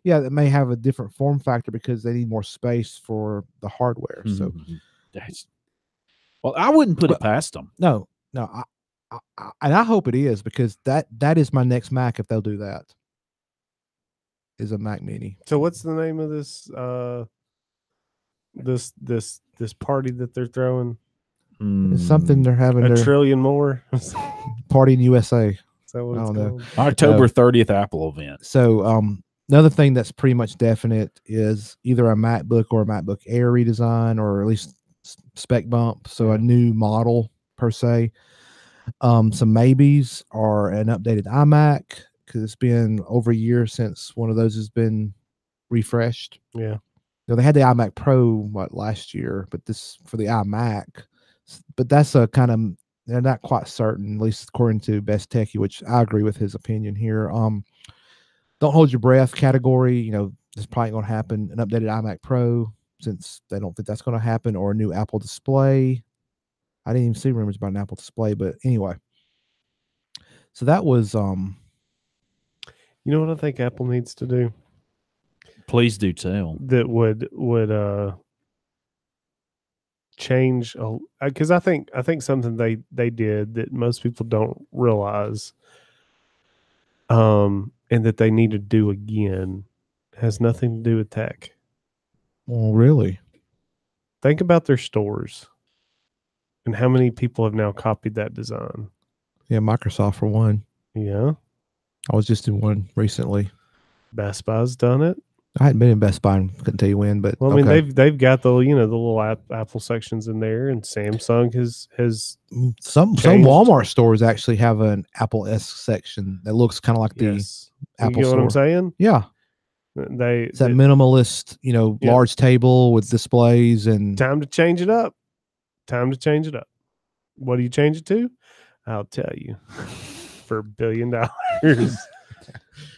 That may have a different form factor because they need more space for the hardware. So,
well, I wouldn't put it past them.
No, and I hope it is, because that is my next Mac if they'll do that. Is a Mac Mini.
So what's the name of this this party that they're throwing?
It's something they're having
a trillion more
party in USA.
Is that what it's called?
October 30th Apple event.
So another thing that's pretty much definite is either a MacBook or a MacBook Air redesign, or at least spec bump. So a new model per se. Some maybes are an updated iMac, because it's been over a year since one of those has been refreshed.
Yeah.
They had the iMac Pro last year, but this for the iMac. But that's a kind of, they're not quite certain, at least according to Best Techie, which I agree with his opinion here. Don't hold your breath category. This probably going to happen. An updated iMac Pro, since they don't think that's going to happen, or a new Apple display. I didn't even see rumors about an Apple display, but anyway. So that was
You know what I think Apple needs to do?
Please do tell.
That would
change because I think something they did that most people don't realize, and that they need to do again, has nothing to do with tech.
Well, really?
Think about their stores and how many people have now copied that design.
Yeah, Microsoft for one.
Yeah.
I was just in one recently.
Best Buy's done it.
I hadn't been in Best Buy and couldn't tell you when, but
well, I mean they've got the the little Apple sections in there, and Samsung has
some Walmart stores actually have an Apple-esque section that looks kind of like the Apple
you know
store.
what I'm saying?
Yeah. It's that minimalist, large table with displays and
time to change it up. Time to change it up. What do you change it to? I'll tell you. For $1 billion.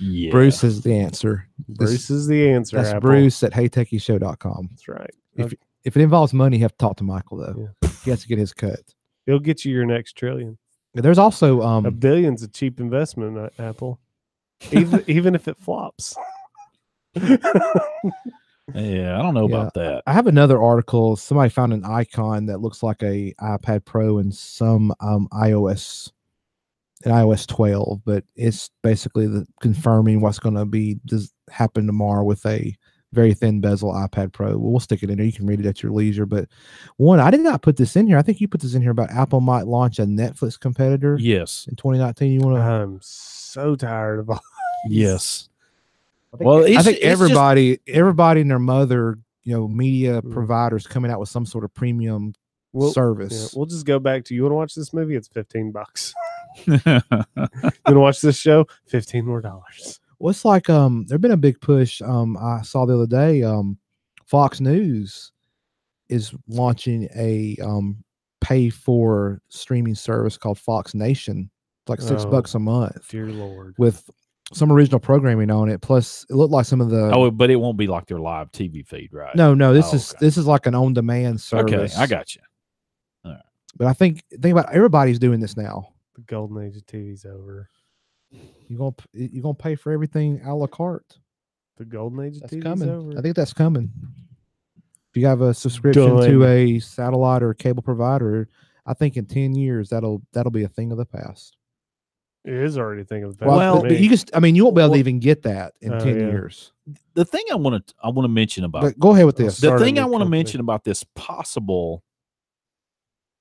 Yeah. Bruce is the answer.
Bruce is the answer.
That's
Apple.
Bruce at heytechieshow.com.
That's right.
If it involves money, you have to talk to Michael though. Yeah. He has to get his cut.
He'll get you your next trillion.
There's also
$1 billion's a cheap investment at Apple. Even if it flops.
Yeah, I don't know about that.
I have another article. Somebody found an icon that looks like a iPad Pro and some iOS 12, but it's basically confirming what's going to be happen tomorrow with a very thin bezel iPad Pro. We'll stick it in there. You can read it at your leisure. But one, I did not put this in here. I think you put this in here about Apple might launch a Netflix competitor.
Yes,
in 2019. You want to?
I'm so tired of all.
Yes.
I think everybody and their mother, media providers coming out with some sort of premium service.
Yeah, we'll just go back to, you want to watch this movie? It's $15. You want to watch this show? $15 more.
Well, it's like there's been a big push. I saw the other day, Fox News is launching a pay for streaming service called Fox Nation. It's like $6 a month.
Dear Lord.
With some original programming on it. Plus, it looked like some of the.
But it won't be like their live TV feed, right?
No. This is like an on demand service.
Okay, I got you.
All right. But I think about everybody's doing this now.
The golden age of TV's over.
You're gonna pay for everything a la carte.
The golden age of TV's
coming.
over.
I think that's coming. If you have a subscription to a satellite or cable provider, I think in 10 years that'll be a thing of the past.
It is already a thing of the past.
Well, but you won't be able to even get that in 10 years.
The thing I want to mention about.
But go ahead with this.
The thing I want to mention about this possible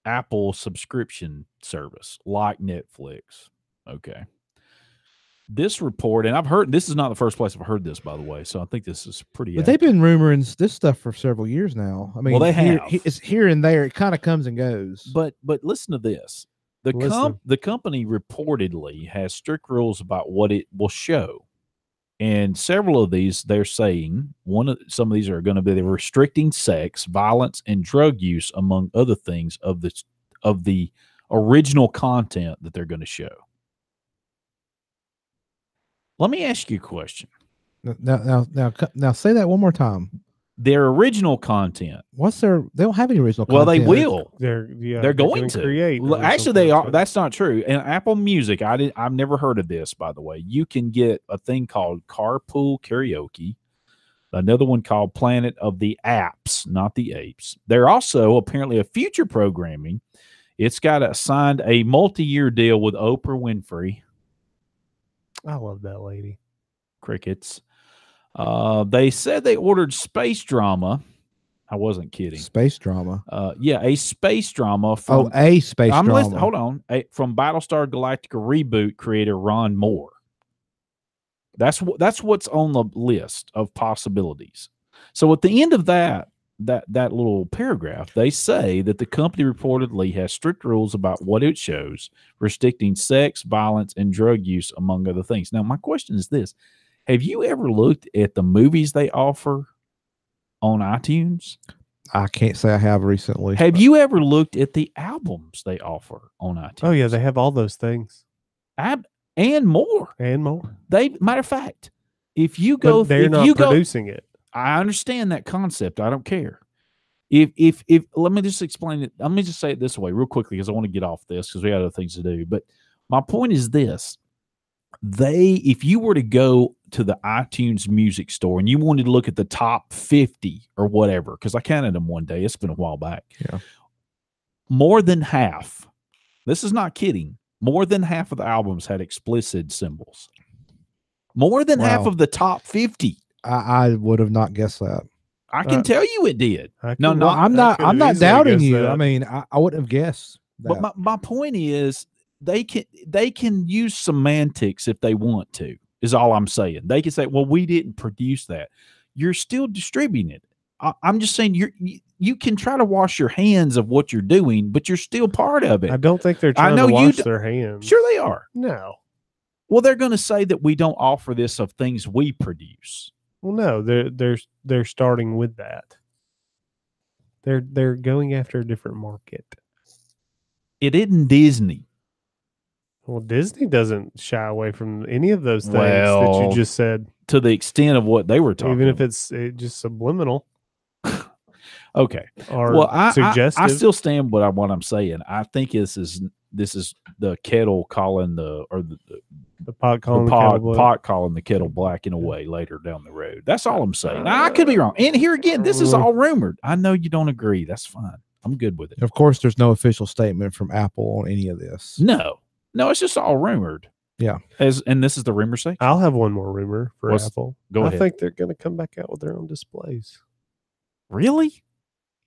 Apple subscription service like Netflix. Okay. This report, and I've heard, this is not the first place I've heard this, by the way, so I think this is pretty.
But they've been rumoring this stuff for several years now. I mean,
well, they have.
It's here and there. It kind of comes and goes.
But listen to this. The company reportedly has strict rules about what it will show, and several of these they're saying some of these are going to be they're restricting sex, violence, and drug use, among other things of the original content that they're going to show. Let me ask you a question.
Now, say that one more time.
Their original content.
They don't have any original
content. Well, they will.
They're
going to
create.
Actually, they are. That's not true. And Apple Music, I've never heard of this, by the way. You can get a thing called Carpool Karaoke, another one called Planet of the Apps, not the Apes. They're also apparently a future programming. It's got signed a multi-year deal with Oprah Winfrey.
I love that lady.
Crickets. They said they ordered space drama. I wasn't kidding.
Space drama.
Yeah, a space drama from
a space drama.
Hold on. From Battlestar Galactica reboot creator Ron Moore. That's what's on the list of possibilities. So at the end of that little paragraph, they say that the company reportedly has strict rules about what it shows, restricting sex, violence, and drug use, among other things. Now, my question is this. Have you ever looked at the movies they offer on iTunes?
I can't say I have recently.
Have you ever looked at the albums they offer on iTunes?
Oh, yeah, they have all those things.
And more.
And more.
Matter of fact, if you go...
But they're not producing it.
I understand that concept. I don't care. If let me just explain it. Let me just say it this way real quickly because I want to get off this because we got other things to do. But my point is this. if you were to go to the iTunes music store and you wanted to look at the top 50 or whatever, because I counted them one day, it's been a while back.
Yeah.
More than half, this is not kidding, more than half of the albums had explicit symbols. More than half
Wow.
of the top 50.
I would have not guessed that.
I can tell you it did.
No, I'm not doubting you. I mean, I wouldn't have guessed that.
But my point is they can use semantics if they want to, is all I'm saying. They can say, well, we didn't produce that. You're still distributing it. I'm just saying you can try to wash your hands of what you're doing, but you're still part of it.
I don't think they're trying to wash their hands.
Sure they are.
No.
Well, they're going to say that we don't offer this of things we produce.
Well, no, they're starting with that. They're going after a different market.
It isn't Disney.
Well, Disney doesn't shy away from any of those things that you just said.
To the extent of what they were talking
Even if
about.
it's just subliminal.
Okay.
Or
well, I
suggestive.
still stand by what I'm saying. I think this is the kettle calling the
pot calling
pot calling the kettle black in a way later down the road. That's all I'm saying. Now, I could be wrong. And here again, this is all rumored. I know you don't agree. That's fine. I'm good with it.
Of course, there's no official statement from Apple on any of this.
No, it's just all rumored.
Yeah.
And this is the rumor section.
I'll have one more rumor for Apple.
Go ahead.
I think they're going to come back out with their own displays.
Really?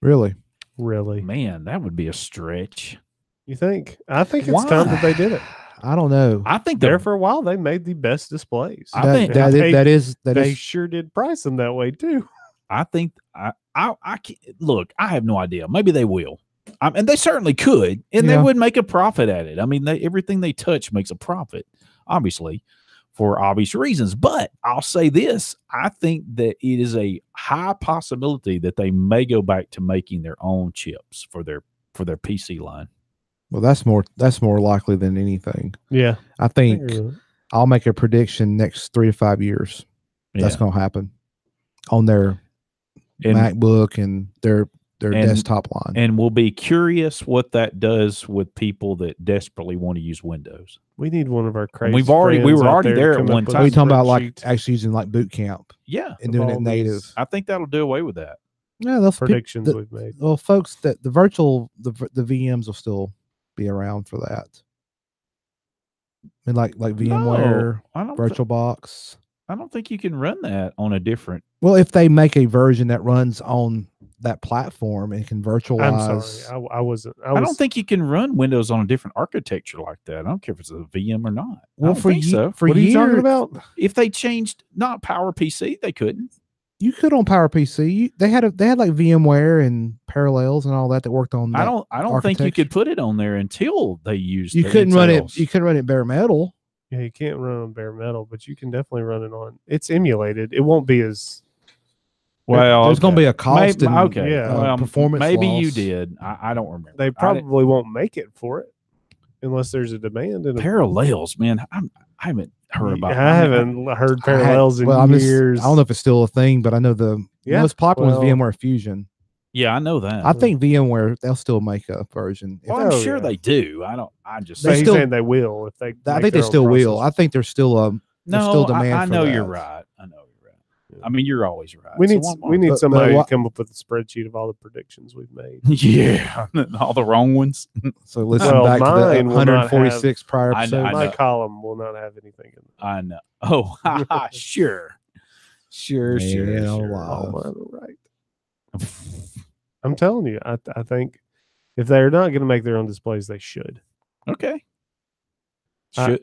Really?
Man, that would be a stretch.
You think? I think it's time that they did it.
I don't know.
I think
there for a while they made the best displays.
I think they
sure did price them that way too.
I think I can't, look. I have no idea. Maybe they will, and they certainly could, and they would make a profit at it. I mean, everything they touch makes a profit, obviously, for obvious reasons. But I'll say this: I think that it is a high possibility that they may go back to making their own chips for their PC line.
Well, that's more likely than anything.
Yeah,
I think I'll make a prediction next 3 to 5 years. That's going to happen on their MacBook and their desktop line.
And we'll be curious what that does with people that desperately want to use Windows.
We need one of our crazy.
We were already there at one time.
Are you talking about like actually using like boot camp?
Yeah,
and doing it native.
I think that'll do away with that.
Yeah, those
predictions we've made.
Well, folks, that the VMs will still be around for that. And like VMware, VirtualBox.
I don't think you can run that on a different.
Well, if they make a version that runs on that platform and can virtualize.
I'm sorry,
I don't think you can run Windows on a different architecture like that. I don't care if it's a VM or not.
Well,
for
so.
For
what
years,
are you talking about?
If they changed not PowerPC, they couldn't.
You could on PowerPC. They had like VMware and Parallels and all that worked on.
I don't think you could put it on there until they used.
You couldn't run it. You couldn't run it bare metal.
Yeah, you can't run on bare metal, but you can definitely run it on. It's emulated. It won't be as.
Well, there's going to be a cost. Performance.
Maybe
loss.
you did. I don't remember.
They probably won't make it for it unless there's a demand.
Parallels, man. I haven't heard about.
I haven't heard Parallels in years.
I don't know if it's still a thing, but I know the most popular is VMware Fusion.
Yeah, I know that.
I think VMware they'll still make a version.
Well, I'm sure they do.
He's saying they will if they.
I think they still will. I think there's still demand.
I know
for
you're
that.
right. I know you're right. I mean, you're always right.
We need somebody to come up with a spreadsheet of all the predictions we've made.
Yeah, all the wrong ones.
So listen back to the 146 prior episodes.
My column will not have anything in it.
I know. Oh, sure.
Right. I'm telling you, I think if they're not going to make their own displays, they should.
Okay. Sure.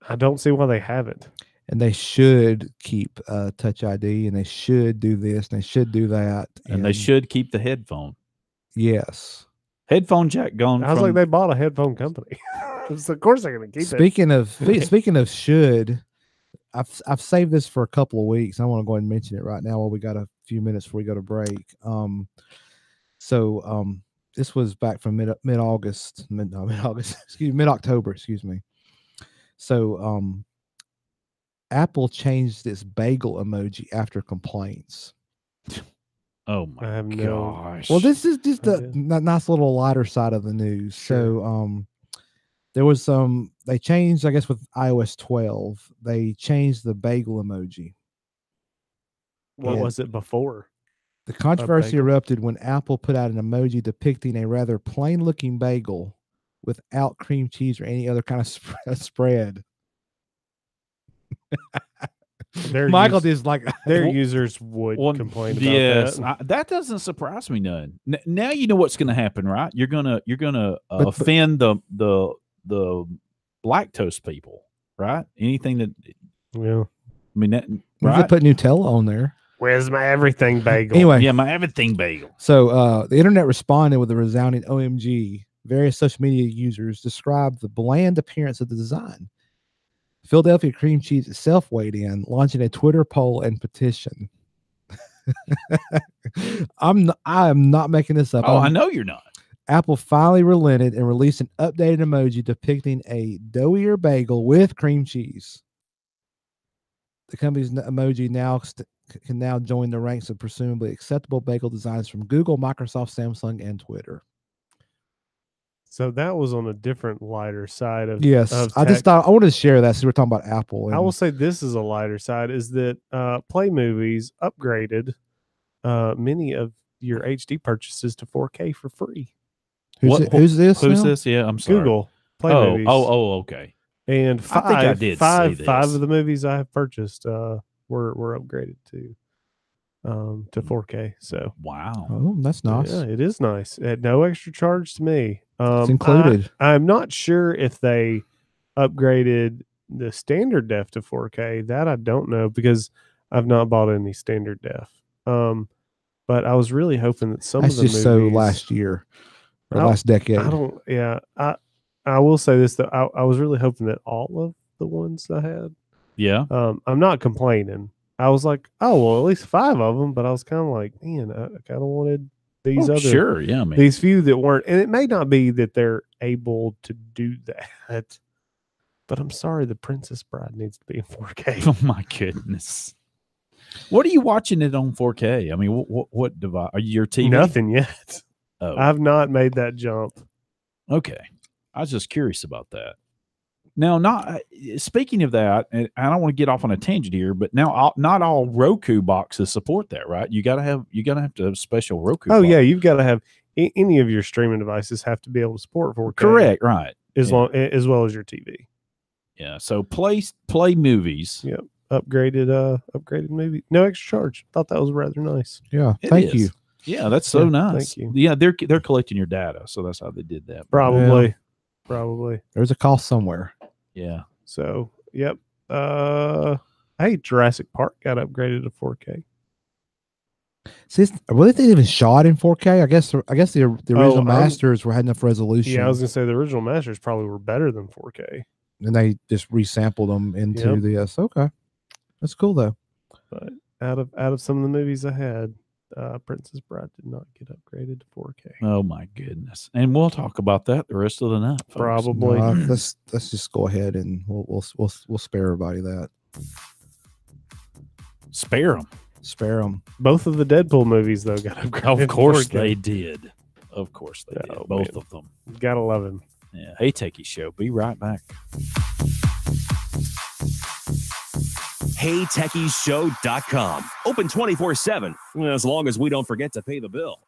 I don't see why they haven't.
And they should keep Touch ID, and they should do this, and they should do that,
and they should keep the headphone.
Yes.
Headphone jack gone.
I was like, they bought a headphone company. Of course, they're going to keep
it. Speaking of should, I've saved this for a couple of weeks. I want to go ahead and mention it right now while we got a few minutes before we go to break. This was back from mid-August, mid-October, excuse me. So, Apple changed its bagel emoji after complaints.
Oh my gosh.
Well, this is just a nice little lighter side of the news.
Sure.
So, There was some. They changed, I guess, with iOS 12. They changed the bagel emoji.
What was it before?
The controversy
bagel?
erupted when Apple put out an emoji depicting a rather plain-looking bagel without cream cheese or any other kind of spread. Michael is like
their users would complain about
yes,
that.
That doesn't surprise me none. Now you know what's going to happen, right? You're gonna offend the lactose people, right? Anything that,
yeah.
I mean, that,
You
right?
could put Nutella on there.
Where's my everything bagel?
Anyway,
yeah, my everything bagel.
So the internet responded with a resounding OMG. Various social media users described the bland appearance of the design. Philadelphia cream cheese itself weighed in, launching a Twitter poll and petition. I am not making this up.
Oh, I know you're not.
Apple finally relented and released an updated emoji depicting a doughier bagel with cream cheese. The company's emoji can now join the ranks of presumably acceptable bagel designs from Google, Microsoft, Samsung, and Twitter.
So that was on a different lighter side of
Yes,
of
I just
tech.
thought I wanted to share that since we're talking about Apple.
I will say this is a lighter side: is that Play Movies upgraded many of your HD purchases to 4K for free.
Who's this?
Who's
now?
this? Yeah, I'm sorry.
Google Play Movies.
Okay.
And
I think I did see this.
five of the movies I have purchased were upgraded to 4K. So
wow, that's nice.
Yeah, it is nice. At no extra charge to me.
It's included.
I'm not sure if they upgraded the standard def to 4K. That I don't know because I've not bought any standard def. But I was really hoping that some
That's
of the
just
movies
so last year or last decade.
I don't. Yeah, I will say this though. I was really hoping that all of the ones I had.
Yeah.
I'm not complaining. I was like, oh well, at least 5 of them. But I was kind of like, man, I kind of wanted these other.
Sure, yeah, man.
These few that weren't, and it may not be that they're able to do that. But I'm sorry, The Princess Bride needs to be in 4K.
Oh my goodness. What are you watching it on 4K? I mean, what device? Are you your TV?
Nothing yet.
Oh.
I've not made that jump.
Okay. I was just curious about that. Now, not speaking of that, and I don't want to get off on a tangent here, but now not all Roku boxes support that, right? You gotta have a special Roku.
Oh
box.
yeah, you've got to have any of your streaming devices have to be able to support 4K.
Correct, right?
As well as your TV.
Yeah. So play movies.
Yep. Upgraded movie. No extra charge. Thought that was rather nice.
Yeah.
It
Thank
is.
you.
Yeah, that's so nice.
Thank you.
Yeah, they're collecting your data, so that's how they did that.
Probably.
There's a cost somewhere.
Yeah.
So yep. Hey, Jurassic Park got upgraded to 4K.
See, well, they even shot in 4K. I guess the original masters had enough resolution.
Yeah, I was gonna say the original masters probably were better than 4K.
And they just resampled them into this. Okay, that's cool though.
But out of some of the movies I had, Princess Bride did not get upgraded to 4K.
Oh my goodness! And we'll talk about that the rest of the night, folks.
Probably.
Let's just go ahead and we'll spare everybody that.
Spare them.
Both of the Deadpool movies though got upgraded.
Of course
to 4K.
they did. Of course they did. Both of them.
Gotta love him.
Yeah. Hey, Techies Show. Be right back.
HeyTechiesShow.com. Open 24/7, as long as we don't forget to pay the bill.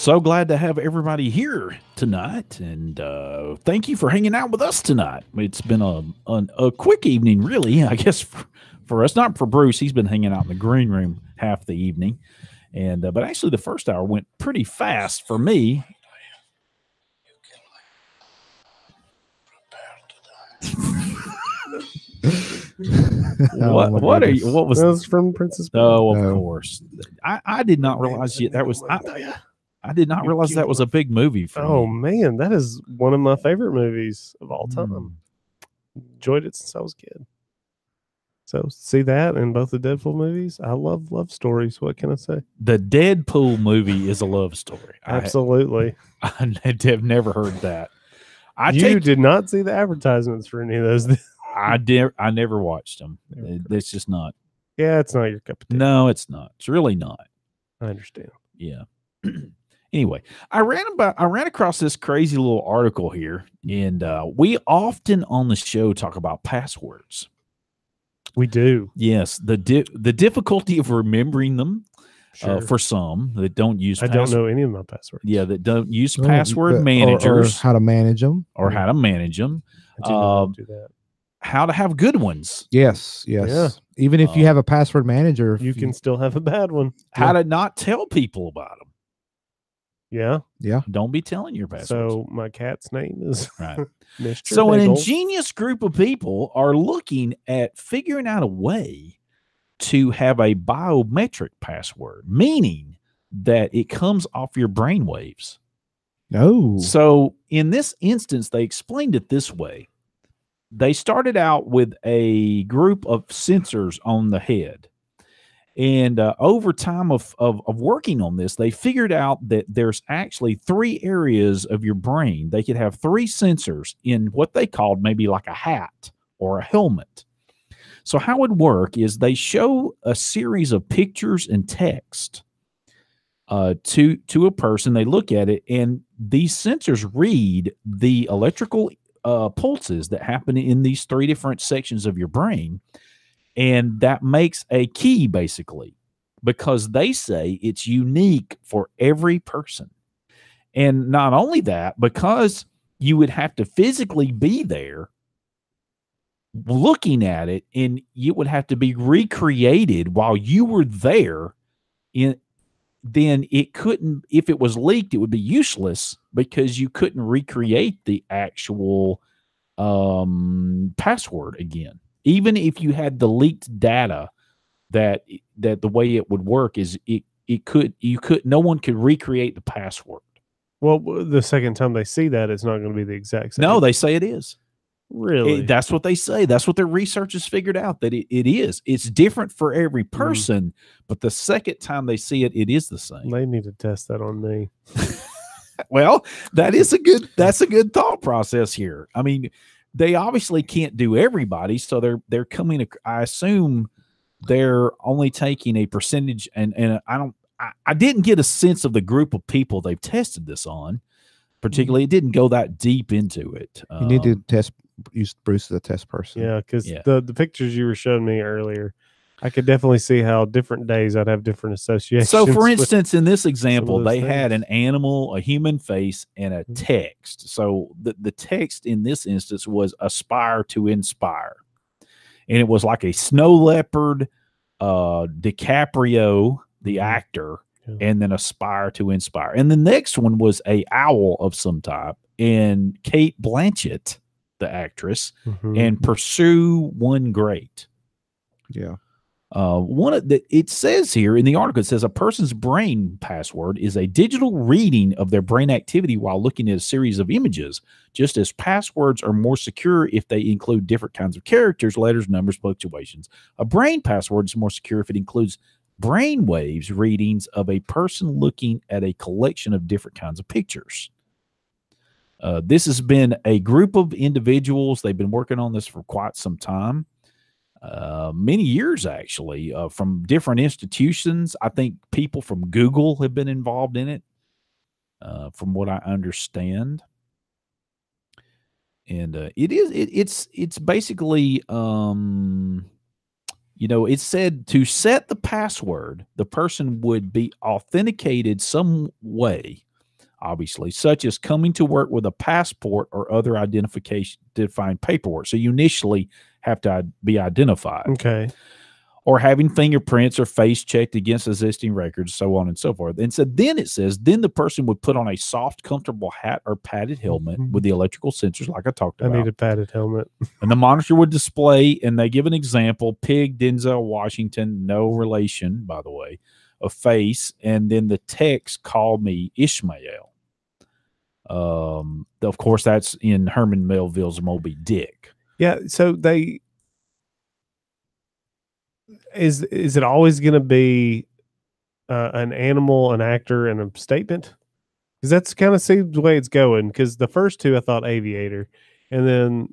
So glad to have everybody here tonight, and thank you for hanging out with us tonight. It's been a quick evening, really, I guess, for us. Not for Bruce. He's been hanging out in the green room half the evening, and but actually the first hour went pretty fast for me. What are you? What was
that? Was from Princess Bride.
Oh, of course. I did not realize yet that was. I did not realize that was a big movie for
Oh
you.
Man, that is one of my favorite movies of all time. Enjoyed it since I was a kid. So see that in both the Deadpool movies. I love stories. What can I say?
The Deadpool movie is a love story.
Absolutely.
I have never heard that.
You did not see the advertisements for any of those.
I never watched them. It's just not.
Yeah, it's not your cup of tea.
No, it's not. It's really not.
I understand.
Yeah. Anyway, I ran across this crazy little article here, and we often on the show talk about passwords.
We do.
Yes, the difficulty of remembering them.
Sure.
For some that don't use
I don't know any of my passwords.
Yeah, that don't use password managers.
Or how to manage them.
Or how to manage them.
I do know how to do that.
How to have good ones.
Yes.
Yeah.
Even if you have a password manager,
you can still have a bad one.
How to not tell people about them.
Yeah.
Don't be telling your passwords.
So my cat's name is
right.
Mr.
So
Bagel.
an ingenious group of people are looking at figuring out a way to have a biometric password, meaning that it comes off your brain waves.
No.
So in this instance, they explained it this way. They started out with a group of sensors on the head. And over time of working on this, they figured out that there's actually 3 areas of your brain. They could have 3 sensors in what they called maybe like a hat or a helmet. So how it would work is they show a series of pictures and text to a person. They look at it, and these sensors read the electrical pulses that happen in these 3 different sections of your brain. And that makes a key, basically, because they say it's unique for every person. And not only that, because you would have to physically be there looking at it, and it would have to be recreated while you were there, then it couldn't, if it was leaked, it would be useless because you couldn't recreate the actual password again. Even if you had the leaked data, that the way it would work is no one could recreate the password.
Well, the second time they see that, it's not going to be the exact same.
No, they say it is.
Really?
That's what they say. That's what their researchers figured out, that it is. It's different for every person, but the second time they see it, it is the same.
They need to test that on me.
Well, that's a good thought process here. I mean, they obviously can't do everybody, so they're coming. I assume they're only taking a percentage, and I didn't get a sense of the group of people they've tested this on. Particularly, it didn't go that deep into it.
You need to use Bruce as a test person.
Yeah, because the pictures you were showing me earlier, I could definitely see how different days I'd have different associations.
So, for instance, in this example, they had an animal, a human face, and a text. So the text in this instance was aspire to inspire. And it was like a snow leopard, DiCaprio, the actor, and then aspire to inspire. And the next one was a owl of some type, and Kate Blanchett, the actress, and pursue one great.
Yeah.
It says here in the article, it says a person's brain password is a digital reading of their brain activity while looking at a series of images. Just as passwords are more secure if they include different kinds of characters, letters, numbers, punctuations, a brain password is more secure if it includes brain waves readings of a person looking at a collection of different kinds of pictures. This has been a group of individuals. They've been working on this for quite some time. Many years, actually, from different institutions. I think people from Google have been involved in it, from what I understand. And it's basically, it said to set the password, the person would be authenticated some way obviously, such as coming to work with a passport or other identification-defined paperwork. So you initially have to be identified.
Okay.
Or having fingerprints or face checked against existing records, so on and so forth. And so then it says, then the person would put on a soft, comfortable hat or padded helmet with the electrical sensors, like I talked about.
I need a padded helmet.
And the monitor would display, and they give an example, Pig Denzel Washington, no relation, by the way, a face, and then the text, call me Ishmael. Of course, that's in Herman Melville's Moby Dick.
Yeah, so they... Is it always going to be an animal, an actor, and a statement? Because that's kind of seems the way it's going. Because the first two I thought Aviator, and then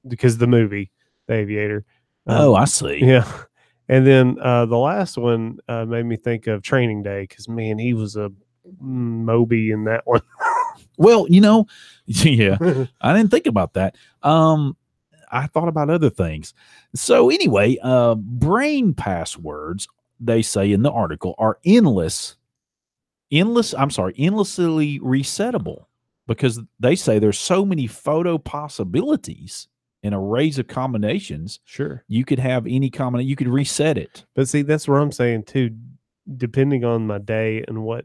because the movie The Aviator.
Oh, I see.
Yeah, and then the last one made me think of Training Day because man, he was a Moby in that one.
Well, yeah, I didn't think about that. I thought about other things. So anyway, brain passwords, they say in the article, are endlessly resettable, because they say there's so many photo possibilities and arrays of combinations.
Sure.
You could have any combination, you could reset it.
But see, that's what I'm saying too, depending on my day and what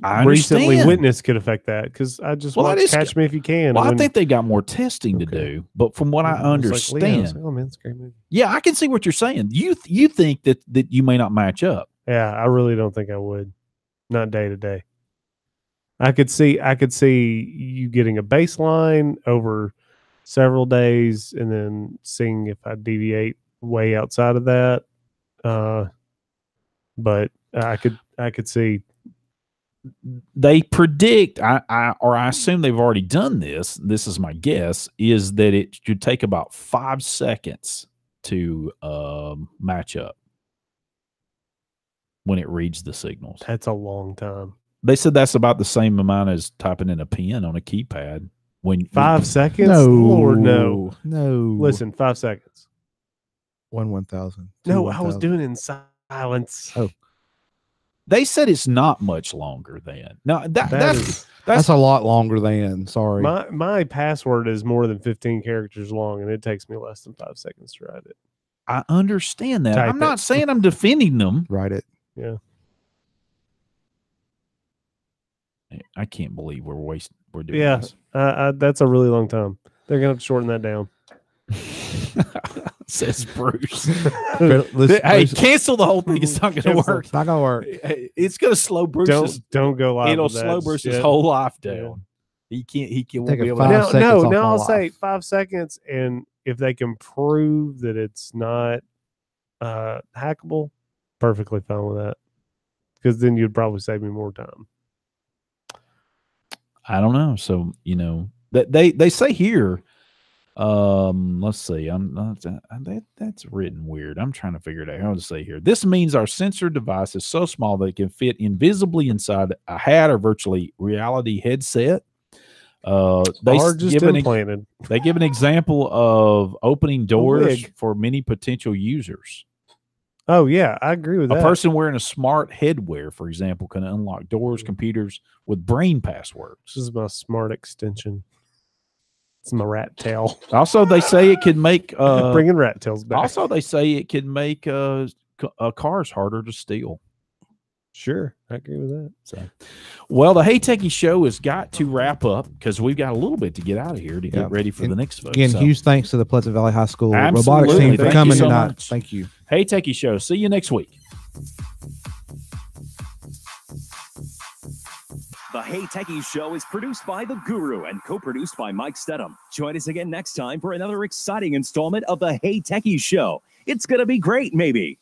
I've recently witnessed could affect that, because I just watched Catch Me If You Can.
Well, I think they got more testing to do, but from what I understand,
oh man, it's a great movie.
Yeah, I can see what you're saying. You think that you may not match up.
Yeah, I really don't think I would. Not day to day. I could see you getting a baseline over several days, and then seeing if I deviate way outside of that. But I could see.
They predict, I assume they've already done this. This is my guess, is that it should take about 5 seconds to match up when it reads the signals.
That's a long time.
They said that's about the same amount as typing in a pen on a keypad. When
5 seconds?
No.
Lord, no.
No.
Listen, 5 seconds.
1,000.
No, I was doing it in silence.
Oh.
They said it's not much longer than. Now that's
a lot longer than. Sorry.
My password is more than 15 characters long, and it takes me less than 5 seconds to write it.
I understand that.
Type
I'm not saying I'm defending them.
Write it.
Yeah.
I can't believe we're doing
this. That's a really long time. They're gonna have to shorten that down.
Says Bruce. Hey, cancel the whole thing. It's not going to work.
It's not going to work.
It's going to slow Bruce's.
Don't go live.
It'll
with that.
slow Bruce's whole life down. Yeah. He can't.
Take
Won't be
a
able
5
to.
seconds off
No.
my
I'll
life.
say 5 seconds, and if they can prove that it's not hackable, perfectly fine with that. Because then you'd probably save me more time.
I don't know. So that they say here. Let's see. That's written weird. I'm trying to figure it out. How to say here. This means our sensor device is so small that it can fit invisibly inside a hat or virtually reality headset. They give an example of opening doors for many potential users.
Oh yeah, I agree with that.
A person wearing a smart headwear, for example, can unlock doors, computers with brain passwords.
This is my smart extension. It's my rat tail.
Also, they say it can make
bringing rat tails back.
Also, they say it can make cars harder to steal.
Sure, I agree with that.
So, well, the Hey Techie show has got to wrap up because we've got a little bit to get out of here to get ready for the next folks.
Again, huge thanks to the Pleasant Valley High School
Absolutely.
robotics team for
Thank
coming
you so
tonight.
much.
Thank you.
Hey Techie show. See you next week.
The Hey Techies Show is produced by The Guru and co-produced by Mike Stedham. Join us again next time for another exciting installment of The Hey Techies Show. It's going to be great, maybe.